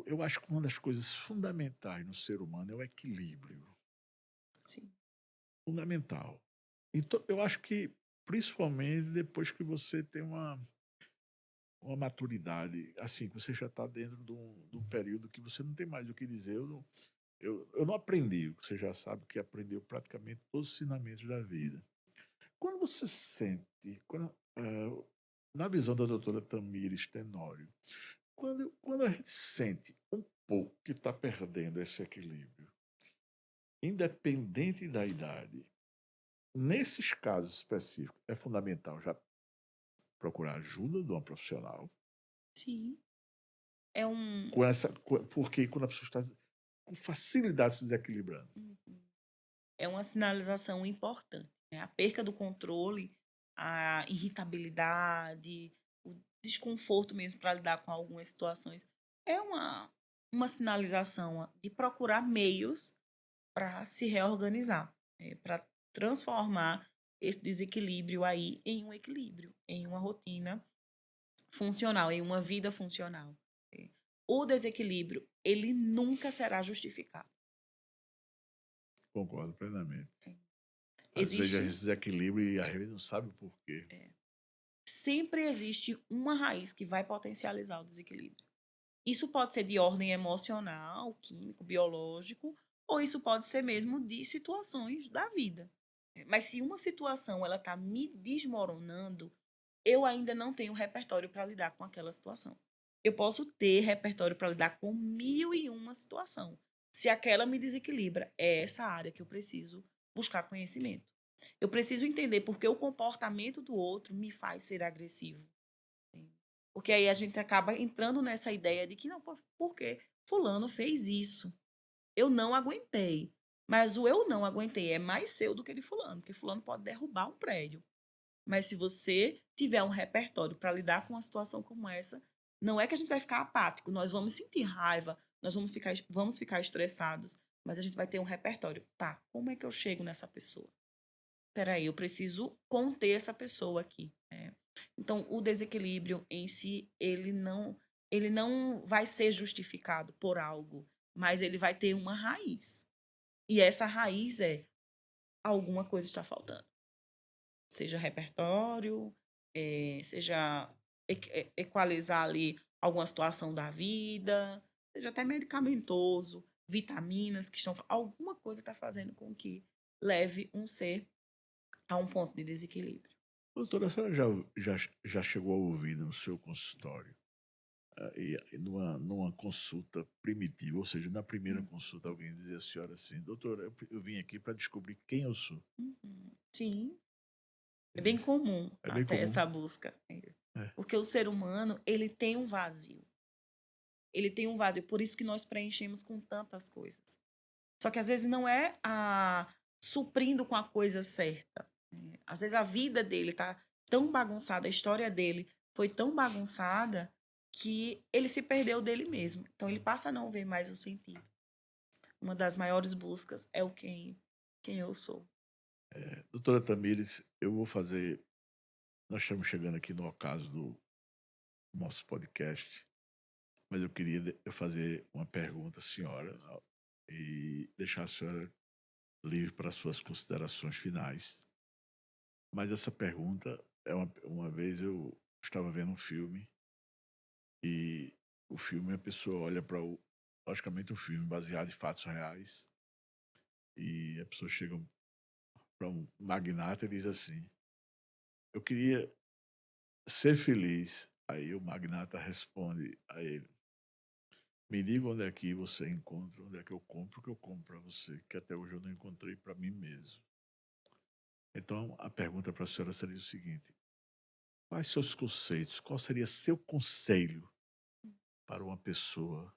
Eu acho que uma das coisas fundamentais no ser humano é o equilíbrio. Sim. Fundamental. Então, eu acho que, principalmente depois que você tem uma maturidade, assim, que você já está dentro de um período que você não tem mais o que dizer. Eu não aprendi, você já sabe que aprendeu praticamente todos os ensinamentos da vida. Quando você sente, na visão da doutora Tamires Tenório, quando a gente sente um pouco que está perdendo esse equilíbrio, independente da idade, nesses casos específicos, é fundamental já procurar ajuda de uma profissional, Sim. É um. porque quando a pessoa está com facilidade se desequilibrando. Uhum. é uma sinalização importante, né? A perca do controle, a irritabilidade, o desconforto mesmo para lidar com algumas situações, é uma sinalização de procurar meios para se reorganizar, para transformar esse desequilíbrio aí em um equilíbrio, em uma rotina funcional, em uma vida funcional. O desequilíbrio, ele nunca será justificado. Concordo plenamente. Às vezes a Existe, gente desequilibra e a gente não sabe o porquê. sempre existe uma raiz que vai potencializar o desequilíbrio. Isso pode ser de ordem emocional, químico, biológico, ou isso pode ser mesmo de situações da vida. Mas se uma situação ela está me desmoronando, eu ainda não tenho repertório para lidar com aquela situação. Eu posso ter repertório para lidar com 1001 situação. Se aquela me desequilibra, é essa área que eu preciso buscar conhecimento. Eu preciso entender porque o comportamento do outro me faz ser agressivo. Porque aí a gente acaba entrando nessa ideia de que não, porque fulano fez isso. Eu não aguentei. Mas o eu não aguentei é mais seu do que de fulano, porque fulano pode derrubar um prédio. Mas se você tiver um repertório para lidar com uma situação como essa, não é que a gente vai ficar apático, nós vamos sentir raiva, nós vamos ficar estressados, mas a gente vai ter um repertório. Tá, como é que eu chego nessa pessoa? Espera aí, eu preciso conter essa pessoa aqui. Então, o desequilíbrio em si, ele não vai ser justificado por algo, mas ele vai ter uma raiz. E essa raiz é alguma coisa está faltando. Seja repertório, seja equalizar ali alguma situação da vida, seja até medicamentoso, vitaminas que estão. Alguma coisa está fazendo com que leve um ser a um ponto de desequilíbrio. Doutora, a senhora já chegou a ouvir no seu consultório, e numa consulta primitiva, ou seja, na primeira Hum, consulta, alguém dizia à senhora assim: doutora, eu vim aqui para descobrir quem eu sou. uhum. Sim, é bem Existe. comum É bem até comum. essa busca. É. Porque o ser humano, ele tem um vazio. Ele tem um vazio, por isso que nós preenchemos com tantas coisas. Só que às vezes não é a suprindo com a coisa certa. Às vezes a vida dele tá tão bagunçada, a história dele foi tão bagunçada que ele se perdeu dele mesmo. Então ele passa a não ver mais o sentido. Uma das maiores buscas é o quem eu sou. Doutora Tamires, eu vou fazer. Nós estamos chegando aqui no ocaso do nosso podcast, mas eu queria fazer uma pergunta à senhora e deixar a senhora livre para suas considerações finais. Mas essa pergunta é uma vez eu estava vendo um filme e o filme a pessoa olha para o logicamente um filme baseado em fatos reais e a pessoa chega para um magnata e diz assim: eu queria ser feliz. Aí o magnata responde a ele: me diga onde é que você encontra, onde é que eu compro o que eu compro para você, que até hoje eu não encontrei para mim mesmo. Então a pergunta para a senhora seria o seguinte: quais seus conceitos, qual seria seu conselho para uma pessoa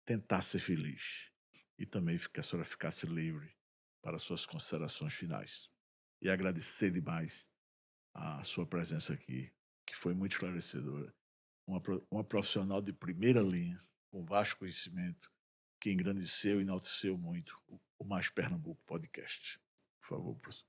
tentar ser feliz? E também que a senhora ficasse livre para suas considerações finais. E agradecer demais a sua presença aqui, que foi muito esclarecedora. Uma profissional de primeira linha, com vasto conhecimento, que engrandeceu e enalteceu muito o Mais Pernambuco Podcast. Por favor, professor.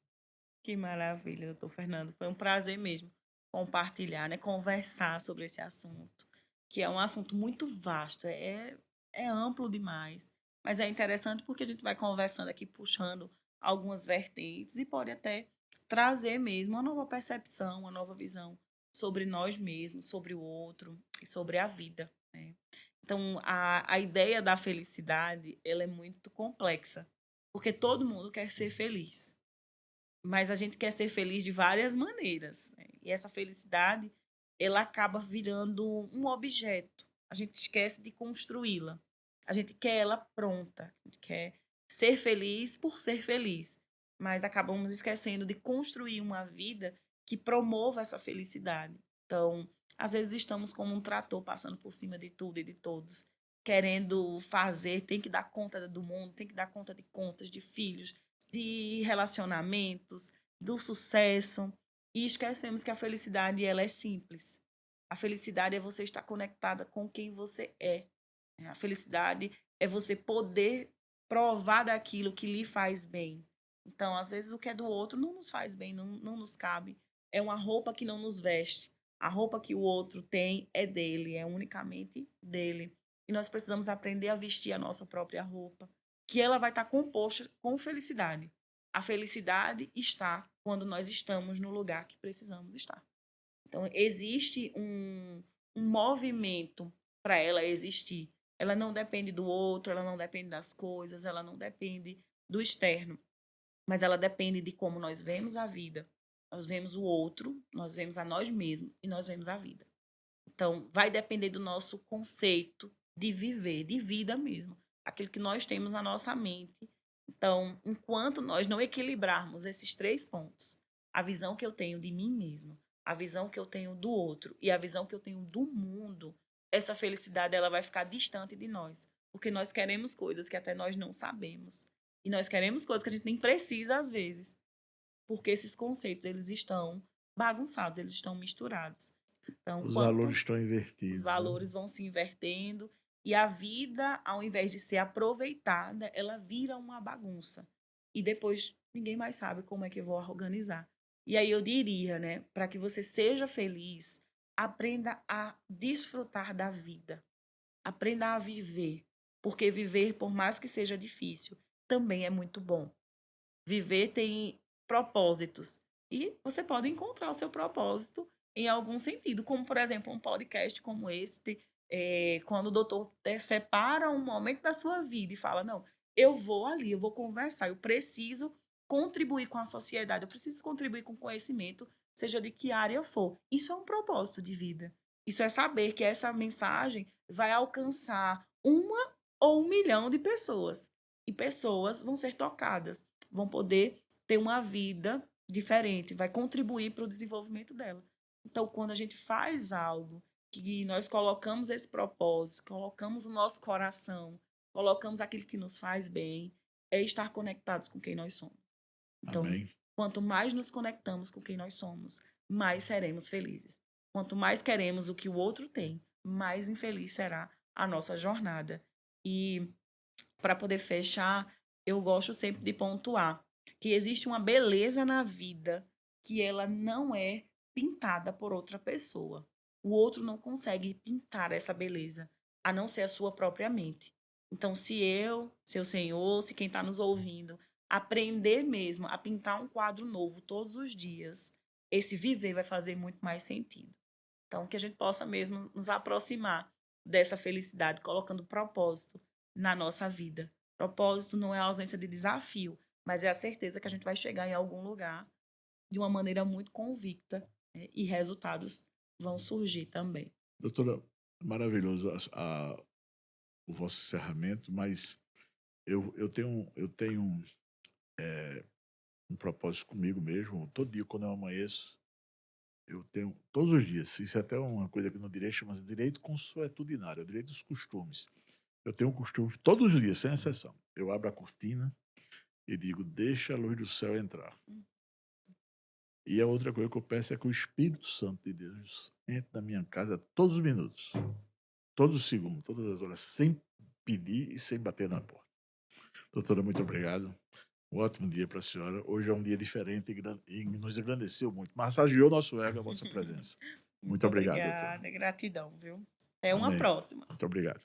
Que maravilha, doutor Fernando. Foi um prazer mesmo compartilhar, né? Conversar sobre esse assunto, que é um assunto muito vasto, é amplo demais. Mas é interessante porque a gente vai conversando aqui, puxando algumas vertentes e pode até trazer mesmo uma nova percepção, uma nova visão sobre nós mesmos, sobre o outro e sobre a vida, né? Então, a ideia da felicidade, ela é muito complexa, porque todo mundo quer ser feliz. Mas a gente quer ser feliz de várias maneiras, né? E essa felicidade, ela acaba virando um objeto. A gente esquece de construí-la. A gente quer ela pronta. A gente quer ser feliz por ser feliz. Mas acabamos esquecendo de construir uma vida que promova essa felicidade. Então, às vezes estamos como um trator passando por cima de tudo e de todos, querendo fazer, tem que dar conta do mundo, tem que dar conta de contas, de filhos, de relacionamentos, do sucesso, e esquecemos que a felicidade ela é simples. A felicidade é você estar conectada com quem você é. A felicidade é você poder provar daquilo que lhe faz bem. Então, às vezes, o que é do outro não nos faz bem, não nos cabe. É uma roupa que não nos veste. A roupa que o outro tem é dele, é unicamente dele. E nós precisamos aprender a vestir a nossa própria roupa, que ela vai estar composta com felicidade. A felicidade está quando nós estamos no lugar que precisamos estar. Então, existe um movimento para ela existir. Ela não depende do outro, ela não depende das coisas, ela não depende do externo, mas ela depende de como nós vemos a vida. Nós vemos o outro, nós vemos a nós mesmos e nós vemos a vida. Então, vai depender do nosso conceito de viver, de vida mesmo, aquilo que nós temos na nossa mente. Então, enquanto nós não equilibrarmos esses 3 pontos, a visão que eu tenho de mim mesmo, a visão que eu tenho do outro e a visão que eu tenho do mundo, essa felicidade ela vai ficar distante de nós, porque nós queremos coisas que até nós não sabemos. E nós queremos coisas que a gente nem precisa às vezes, porque esses conceitos eles estão bagunçados, eles estão misturados. Então, Os quanto valores estão os invertidos, né? valores vão se invertendo e a vida, ao invés de ser aproveitada, ela vira uma bagunça. E depois ninguém mais sabe como é que eu vou organizar. E aí eu diria, né, para que você seja feliz, aprenda a desfrutar da vida. Aprenda a viver, porque viver, por mais que seja difícil, também é muito bom. Viver tem propósitos e você pode encontrar o seu propósito em algum sentido, como, por exemplo, um podcast como esse, quando o doutor separa um momento da sua vida e fala: não, eu vou ali, eu vou conversar, eu preciso contribuir com a sociedade, eu preciso contribuir com conhecimento, seja de que área for. Isso é um propósito de vida. Isso é saber que essa mensagem vai alcançar uma ou 1 milhão de pessoas. E pessoas vão ser tocadas, vão poder ter uma vida diferente, vai contribuir para o desenvolvimento dela. Então, quando a gente faz algo que nós colocamos esse propósito, colocamos o nosso coração, colocamos aquilo que nos faz bem, é estar conectados com quem nós somos. Então, Amém. quanto mais nos conectamos com quem nós somos, mais seremos felizes. Quanto mais queremos o que o outro tem, mais infeliz será a nossa jornada. E para poder fechar, eu gosto sempre de pontuar que existe uma beleza na vida que ela não é pintada por outra pessoa. O outro não consegue pintar essa beleza, a não ser a sua própria mente. Então, se eu, seu senhor, se quem está nos ouvindo, aprender mesmo a pintar um quadro novo todos os dias, esse viver vai fazer muito mais sentido. Então, que a gente possa mesmo nos aproximar dessa felicidade, colocando propósito na nossa vida. Propósito não é a ausência de desafio, mas é a certeza que a gente vai chegar em algum lugar de uma maneira muito convicta, né? E resultados vão surgir também. Doutora, maravilhoso o vosso encerramento, mas eu tenho um propósito comigo mesmo. Todo dia, quando eu amanheço, eu tenho, todos os dias, isso é até uma coisa que no direito chama-se direito consuetudinário, é o direito dos costumes. Eu tenho um costume, todos os dias, sem exceção, eu abro a cortina e digo, deixa a luz do céu entrar. E a outra coisa que eu peço é que o Espírito Santo de Deus entre na minha casa todos os minutos, todos os segundos, todas as horas, sem pedir e sem bater na porta. Doutora, muito obrigado. Um ótimo dia para a senhora. Hoje é um dia diferente e nos engrandeceu muito. Massageou nosso ego a vossa presença. Muito Muito obrigado, doutora. obrigada, gratidão, viu? Até uma Amém. próxima. Muito obrigado.